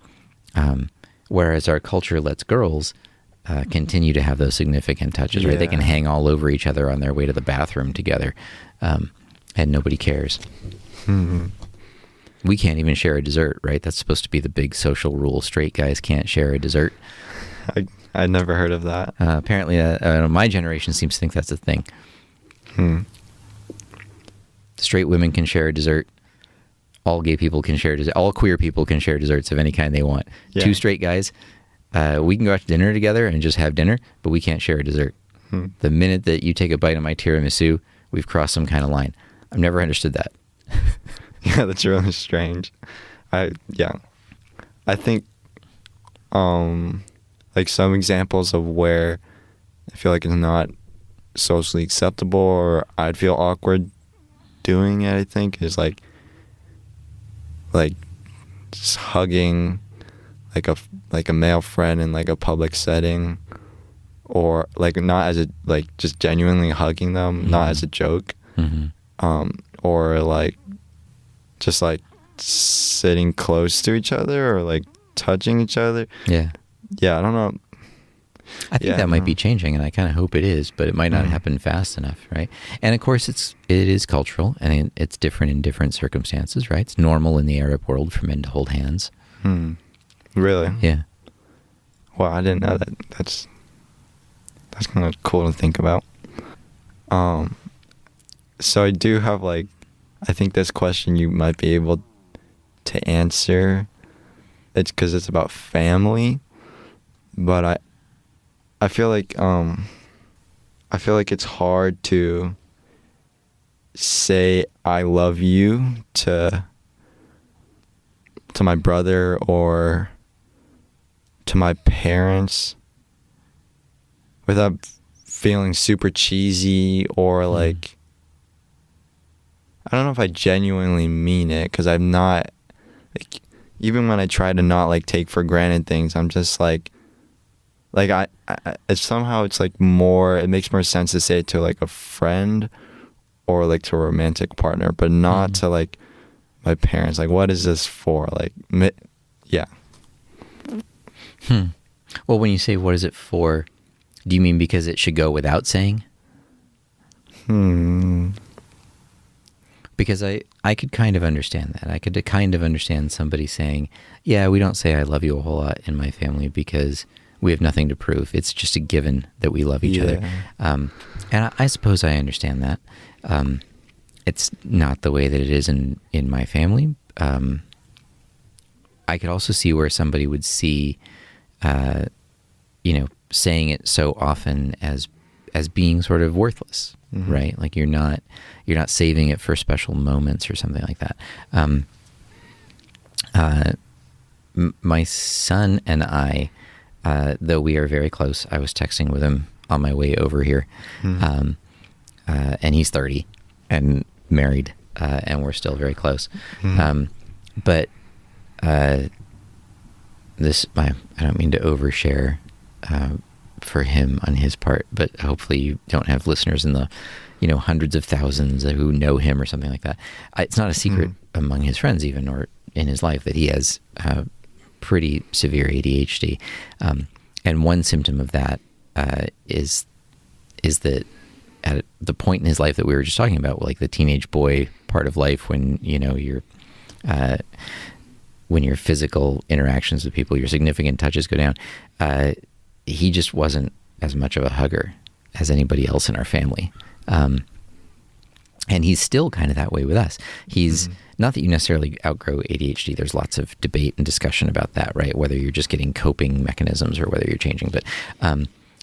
Whereas our culture lets girls continue to have those significant touches, right? They can hang all over each other on their way to the bathroom together, and nobody cares. Mm-hmm. We can't even share a dessert, right? That's supposed to be the big social rule. Straight guys can't share a dessert. I'd never heard of that. Apparently, my generation seems to think that's a thing. Straight women can share a dessert. All gay people can share dessert. All queer people can share desserts of any kind they want. Yeah. Two straight guys, we can go out to dinner together and just have dinner, but we can't share a dessert. The minute that you take a bite of my tiramisu, we've crossed some kind of line. I've never understood that. Yeah, that's really strange. I think like some examples of where I feel like it's not socially acceptable, or I'd feel awkward doing it, I think, is like just hugging like a male friend in like a public setting, or like not as a like just genuinely hugging them, mm-hmm. not as a joke, mm-hmm. Or like just like sitting close to each other, or like touching each other. Yeah, I don't know. I think that might be changing, and I kind of hope it is, but it might not happen fast enough, right? And of course, it is cultural, and it's different in different circumstances, right? It's normal in the Arab world for men to hold hands. Really? Yeah. Wow, I didn't know that. That's kind of cool to think about. So I do have I think this question you might be able to answer. It's because it's about family. But I feel like it's hard to say I love you to my brother or to my parents without feeling super cheesy, or like I don't know if I genuinely mean it, because I'm not even when I try to not take for granted things, I'm just I somehow it's more, it makes more sense to say it to a friend or to a romantic partner, but not to my parents. What is this for? Yeah. Well, when you say what is it for, do you mean because it should go without saying? Because I could kind of understand that. I could kind of understand somebody saying, yeah, we don't say I love you a whole lot in my family because we have nothing to prove. It's just a given that we love each other. And I suppose I understand that. It's not the way that it is in my family. I could also see where somebody would see, saying it so often as being sort of worthless, right? You're not saving it for special moments or something like that. My son and I, though we are very close, I was texting with him on my way over here, and he's 30 and married, and we're still very close. But this, I don't mean to overshare for him on his part, but hopefully you don't have listeners in the hundreds of thousands who know him or something like that. It's not a secret among his friends even, or in his life, that he has pretty severe ADHD, and one symptom of that is that at the point in his life that we were just talking about, the teenage boy part of life, when when your physical interactions with people, your significant touches go down, he just wasn't as much of a hugger as anybody else in our family. And he's still kind of that way with us. He's not that you necessarily outgrow ADHD. There's lots of debate and discussion about that, right? Whether you're just getting coping mechanisms or whether you're changing. But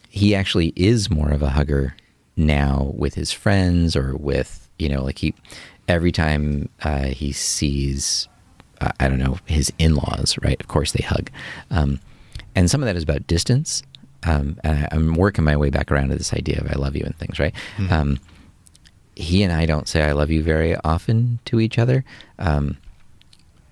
he actually is more of a hugger now with his friends or with like every time he sees, I don't know, his in-laws, right? Of course they hug. And some of that is about distance. And I'm working my way back around to this idea of I love you and things, right? Mm-hmm. He and I don't say I love you very often to each other.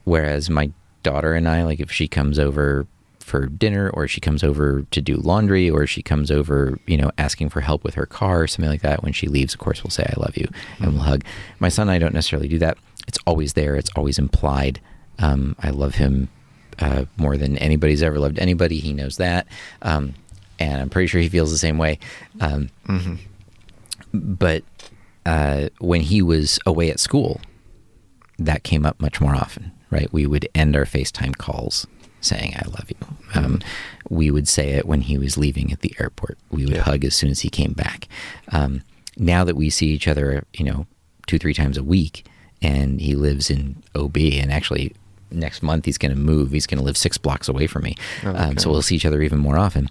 Whereas my daughter and I, like if she comes over for dinner, or she comes over to do laundry, or she comes over, asking for help with her car or something like that, when she leaves, of course, we'll say I love you, and we'll hug. My son and I don't necessarily do that. It's always there. It's always implied. I love him more than anybody's ever loved anybody. He knows that. And I'm pretty sure he feels the same way. But when he was away at school, that came up much more often, right? We would end our FaceTime calls saying I love you. We would say it when he was leaving at the airport. We would hug as soon as he came back. Now that we see each other, 2-3 times a week, and he lives in OB, and actually next month he's going to move. He's going to live 6 blocks away from me. So we'll see each other even more often.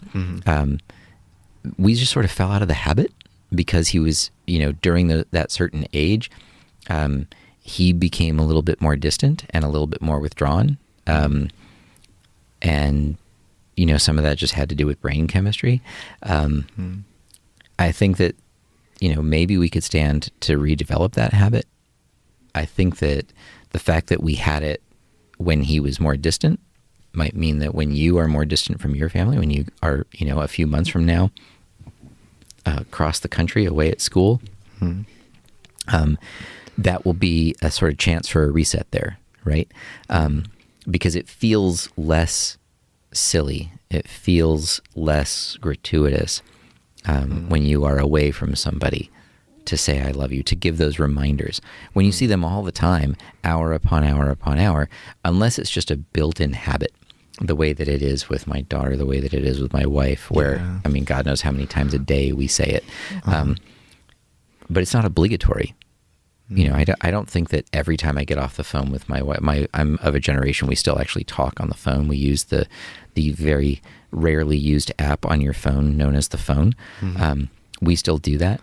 We just sort of fell out of the habit because he was, during that certain age, he became a little bit more distant and a little bit more withdrawn. And, some of that just had to do with brain chemistry. I think that, maybe we could stand to redevelop that habit. I think that the fact that we had it when he was more distant might mean that when you are more distant from your family, when you are, a few months from now, across the country away at school, that will be a sort of chance for a reset there, right? Because it feels less silly. It feels less gratuitous when you are away from somebody to say I love you, to give those reminders. When you see them all the time, hour upon hour upon hour, unless it's just a built-in habit, the way that it is with my daughter, the way that it is with my wife, where, God knows how many times a day we say it. But it's not obligatory. I don't think that every time I get off the phone with my wife, I'm of a generation, we still actually talk on the phone. We use the very rarely used app on your phone known as the phone. We still do that.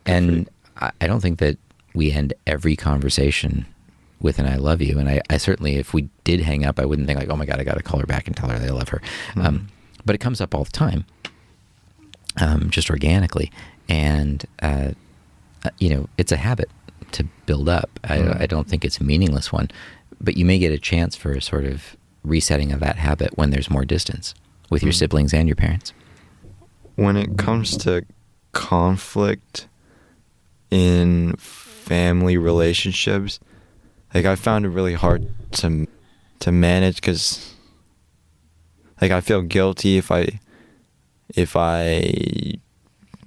And I don't think that we end every conversation with an I love you. And I certainly, if we did hang up, I wouldn't think like, oh my God, I got to call her back and tell her that I love her. But it comes up all the time, just organically. And, it's a habit to build up. I don't think it's a meaningless one, but you may get a chance for a sort of resetting of that habit when there's more distance with your siblings and your parents. When it comes to conflict in family relationships, like I found it really hard to manage, because like I feel guilty if I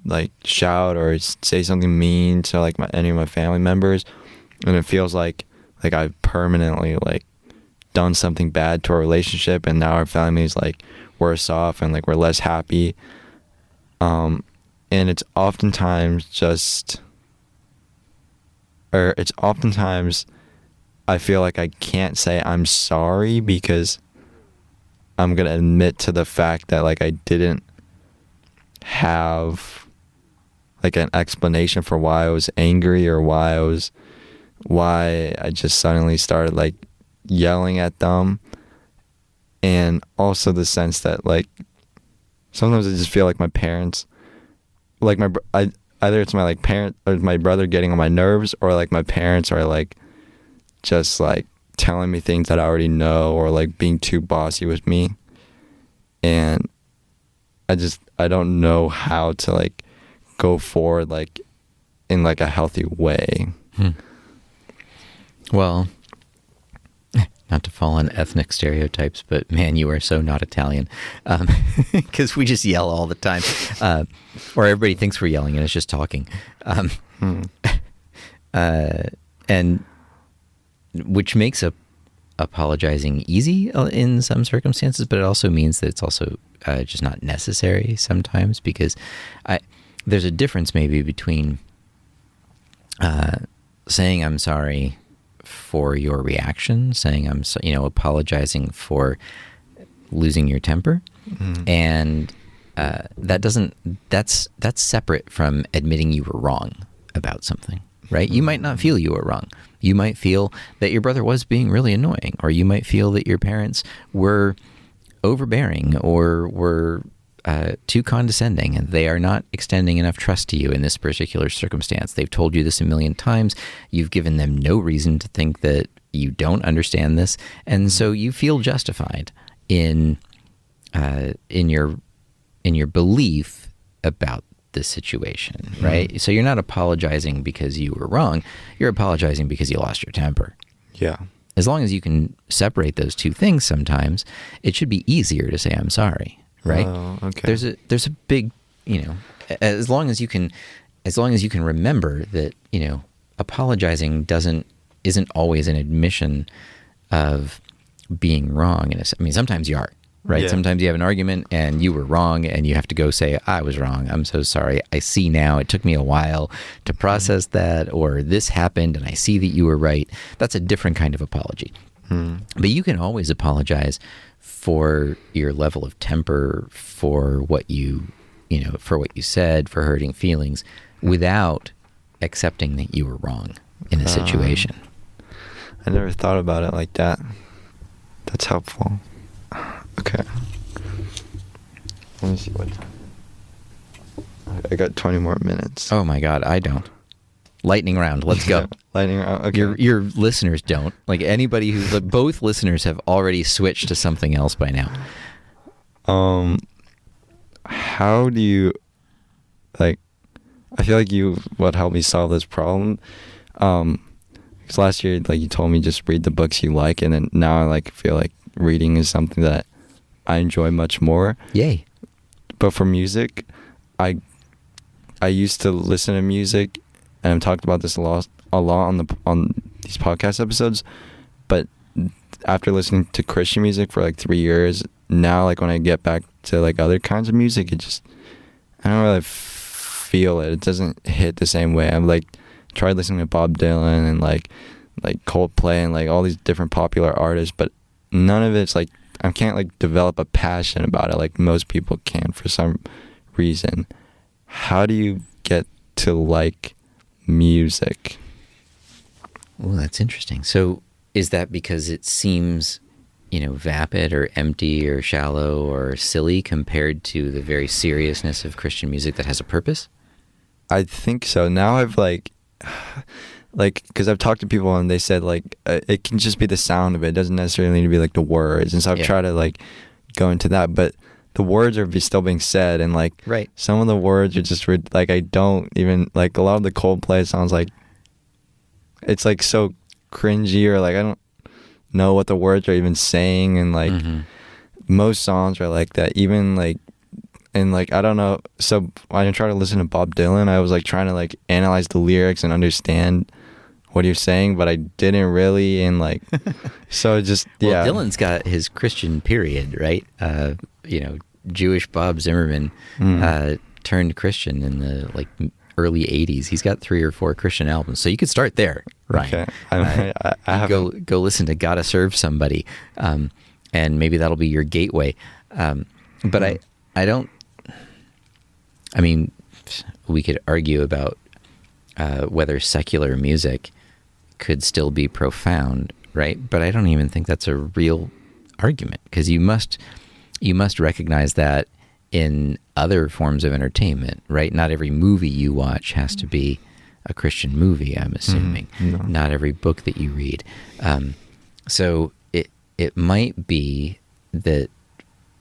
like shout or say something mean to like any of my family members, and it feels like I've permanently like done something bad to our relationship, and now our family's like worse off and like we're less happy. And it's oftentimes I feel like I can't say I'm sorry because I'm gonna admit to the fact that like I didn't have like an explanation for why I was angry, or why I just suddenly started like yelling at them. And also the sense that like sometimes I just feel like my parents, like either it's my like parent or my brother getting on my nerves, or like my parents are like just like telling me things that I already know, or like being too bossy with me. And I don't know how to like go forward like in like a healthy way. Well, not to fall on ethnic stereotypes, but man, you are so not Italian, because we just yell all the time, or everybody thinks we're yelling and it's just talking, and which makes apologizing easy in some circumstances, but it also means that it's also just not necessary sometimes, because there's a difference maybe between saying I'm sorry for your reaction, saying apologizing for losing your temper, and that's separate from admitting you were wrong about something, right? You might not feel you were wrong. You might feel that your brother was being really annoying, or you might feel that your parents were overbearing or were too condescending, and they are not extending enough trust to you in this particular circumstance. They've told you this a million times. You've given them no reason to think that you don't understand this, and so you feel justified in your belief about the situation, right? So you're not apologizing because you were wrong. You're apologizing because you lost your temper. Yeah. As long as you can separate those two things sometimes, it should be easier to say I'm sorry, right? Oh, okay. There's a big, as long as you can remember that, apologizing isn't always an admission of being wrong. Sometimes you are. Right. Yeah. Sometimes you have an argument and you were wrong and you have to go say, I was wrong. I'm so sorry. I see now. It took me a while to process that, or this happened and I see that you were right. That's a different kind of apology. But you can always apologize for your level of temper, for what you said, for hurting feelings, without accepting that you were wrong in a situation. I never thought about it like that. That's helpful. Okay. Let me see what time. I got 20 more minutes. Oh my God, I don't. Lightning round, let's go. Lightning round, okay. Your listeners don't. Like anybody both listeners have already switched to something else by now. How do you, I feel like what helped me solve this problem. Because last year, you told me just read the books you like, and then now I feel like reading is something that I enjoy much more. Yay. But for music, I used to listen to music, and I've talked about this a lot on these podcast episodes, but after listening to Christian music for 3 years, now when I get back to other kinds of music, I don't really feel it. It doesn't hit the same way. I'm tried listening to Bob Dylan and like Coldplay and all these different popular artists, but none of it's I can't develop a passion about it like most people can for some reason. How do you get to like music? Well, that's interesting. So is that because it seems, vapid or empty or shallow or silly compared to the very seriousness of Christian music that has a purpose? I think so. Now I've because I've talked to people and they said it can just be the sound of it. It doesn't necessarily need to be the words. And so I've tried to go into that, but the words are still being said, and right. Some of the words are just I don't even a lot of the Coldplay sounds it's so cringy, or I don't know what the words are even saying, and most songs are like that, even and I don't know. So when I try to listen to Bob Dylan, I was trying to analyze the lyrics and understand what he was saying, but I didn't really, and so it just well, Dylan's got his Christian period, right? Jewish Bob Zimmerman turned Christian in the early 80s. He's got 3 or 4 Christian albums, so you could start there, Ryan. Okay. I have go listen to Gotta Serve Somebody, and maybe that'll be your gateway. But I don't. I mean, we could argue about whether secular music could still be profound, right? But I don't even think that's a real argument, because you must recognize that in other forms of entertainment, right? Not every movie you watch has to be a Christian movie, I'm assuming. No. Not every book that you read. So it might be that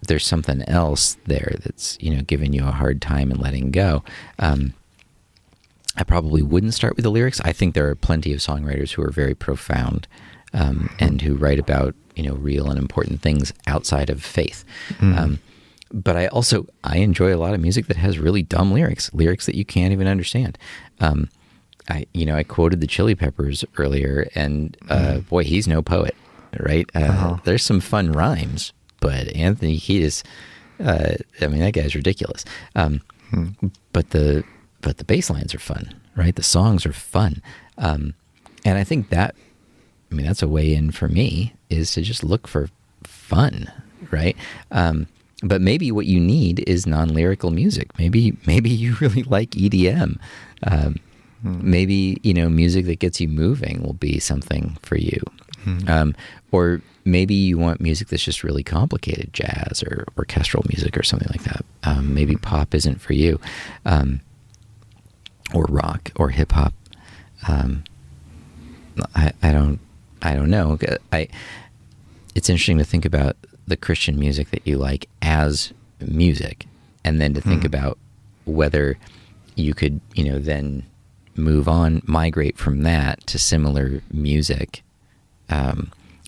there's something else there that's, giving you a hard time and letting go. I probably wouldn't start with the lyrics. I think there are plenty of songwriters who are very profound and who write about, real and important things outside of faith. But I enjoy a lot of music that has really dumb lyrics that you can't even understand. I quoted the Chili Peppers earlier, and boy, he's no poet, right? There's some fun rhymes, but Anthony Kiedis, that guy's ridiculous. But the bass lines are fun, right? The songs are fun. And I think that's a way in for me, is to just look for fun, right? But maybe what you need is non-lyrical music. Maybe you really like EDM. Maybe, music that gets you moving will be something for you. Or maybe you want music that's just really complicated, jazz or orchestral music or something like that. Maybe pop isn't for you, or rock or hip hop. I don't know. It's interesting to think about the Christian music that you like as music, and then to think about whether you could, then move on, migrate from that to similar music,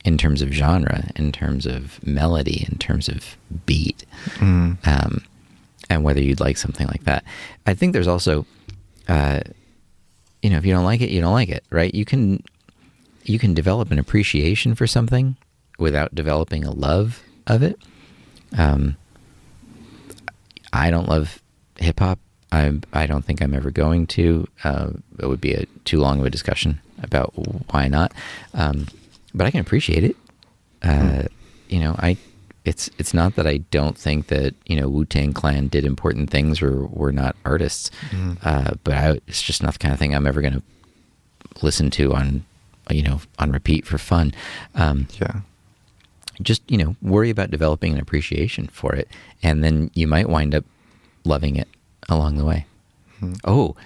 in terms of genre, in terms of melody, in terms of beat, and whether you'd like something like that. I think there's also, if you don't like it, you don't like it, right? You can develop an appreciation for something without developing a love of it. I don't love hip hop. I don't think I'm ever going to. It would be too long of a discussion about why not. But I can appreciate it. It's not that I don't think that, Wu-Tang Clan did important things or were not artists. But it's just not the kind of thing I'm ever going to listen to on repeat for fun. Just, worry about developing an appreciation for it. And then you might wind up loving it along the way. Oh,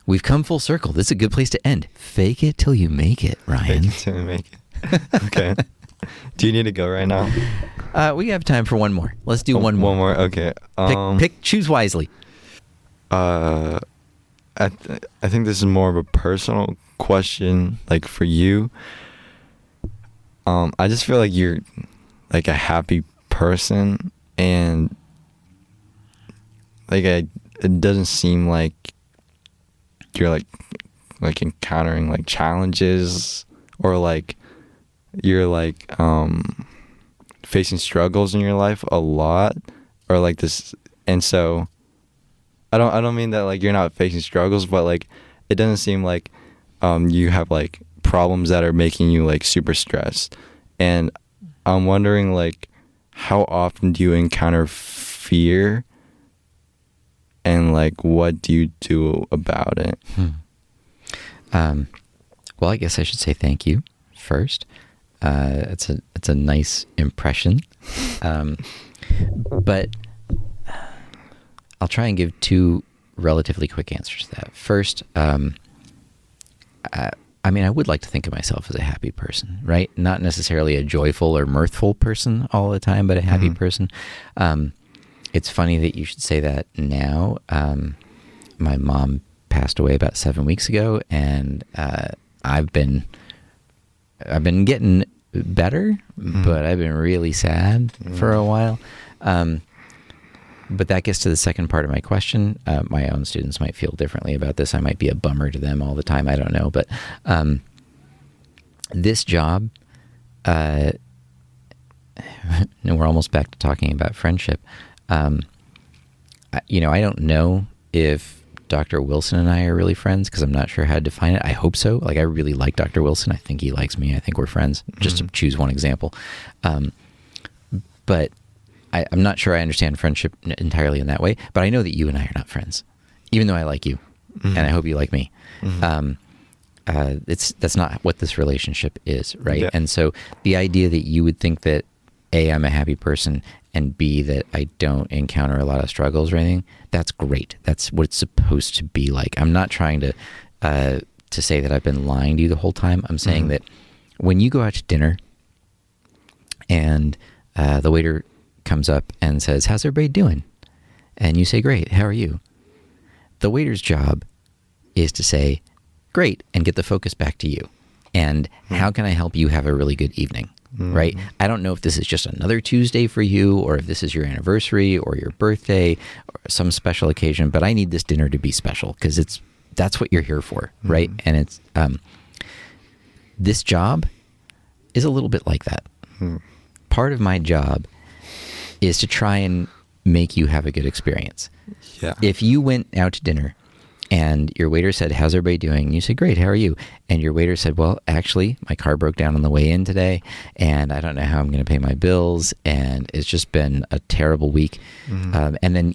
we've come full circle. This is a good place to end. Fake it till you make it, Ryan. Fake it till you make it. Okay. Do you need to go right now? We have time for one more. Let's do one more. One more. Okay. Choose wisely. I think this is more of a personal question, like for you. I just feel like you're like a happy person, and like it doesn't seem like you're like encountering like challenges, or like you're like facing struggles in your life a lot, or like this. And so I don't mean that like you're not facing struggles, but like it doesn't seem like you have like problems that are making you like super stressed. And I'm wondering, like, how often do you encounter fear, and like what do you do about it? Well, I guess I should say thank you first. It's a nice impression, but I'll try and give two relatively quick answers to that. First, I would like to think of myself as a happy person, right? Not necessarily a joyful or mirthful person all the time, but a happy person. It's funny that you should say that now. My mom passed away about 7 weeks ago, and I've been getting better, but I've been really sad for a while. But that gets to the second part of my question. My own students might feel differently about this. I might be a bummer to them all the time. I don't know. But this job, we're almost back to talking about friendship. I don't know if Dr. Wilson and I are really friends, because I'm not sure how to define it. I hope so. Like, I really like Dr. Wilson. I think he likes me. I think we're friends, just to choose one example. But I'm not sure I understand friendship entirely in that way, but I know that you and I are not friends, even though I like you, and I hope you like me. That's not what this relationship is, right? Yeah. And so the idea that you would think that A, I'm a happy person, and B, that I don't encounter a lot of struggles or anything, that's great. That's what it's supposed to be like. I'm not trying to say that I've been lying to you the whole time. I'm saying that when you go out to dinner and the waiter comes up and says, "How's everybody doing?" and you say, "Great, how are you?" The waiter's job is to say, "Great," and get the focus back to you. And how can I help you have a really good evening? Right? I don't know if this is just another Tuesday for you, or if this is your anniversary or your birthday or some special occasion, but I need this dinner to be special, because that's what you're here for, right? And it's this job is a little bit like that. Part of my job is to try and make you have a good experience. Yeah. If you went out to dinner and your waiter said, "How's everybody doing?" and you said, "Great, how are you?" and your waiter said, "Well, actually, my car broke down on the way in today, and I don't know how I'm going to pay my bills, and it's just been a terrible week." And then,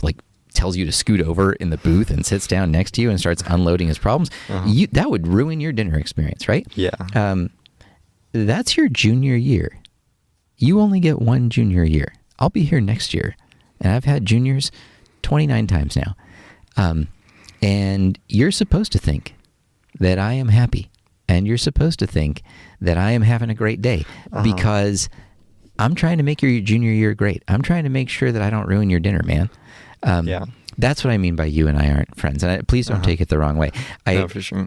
like tells you to scoot over in the booth and sits down next to you and starts unloading his problems, that would ruin your dinner experience, right? Yeah. That's your junior year. You only get one junior year. I'll be here next year, and I've had juniors 29 times now. And you're supposed to think that I am happy, and you're supposed to think that I am having a great day because I'm trying to make your junior year great. I'm trying to make sure that I don't ruin your dinner, man. Yeah. That's what I mean by you and I aren't friends. And please don't take it the wrong way. No, for sure.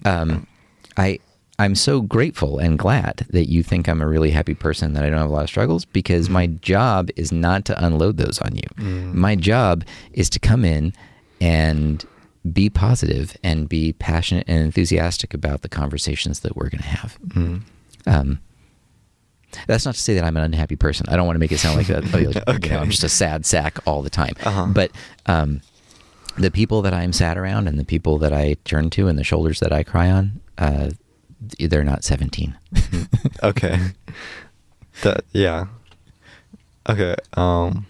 I'm so grateful and glad that you think I'm a really happy person, that I don't have a lot of struggles, because my job is not to unload those on you. My job is to come in and be positive and be passionate and enthusiastic about the conversations that we're going to have. That's not to say that I'm an unhappy person. I don't want to make it sound like that. Okay. I'm just a sad sack all the time. But the people that I'm sad around and the people that I turn to and the shoulders that I cry on, they're not 17. Okay. Yeah. Okay. I'm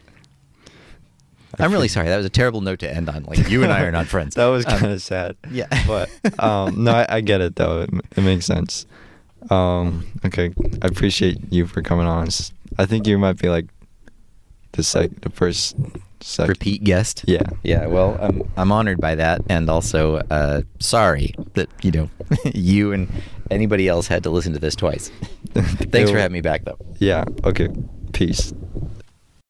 really sorry. That was a terrible note to end on. Like, you and I are not friends. That was kind of sad. Yeah. But no, I get it though. It makes sense. Okay. I appreciate you for coming on. I think you might be like the first repeat guest. Yeah. Yeah. Well, I'm honored by that, and also sorry that you and anybody else had to listen to this twice. Thanks for having me back, though. Yeah. Okay. Peace.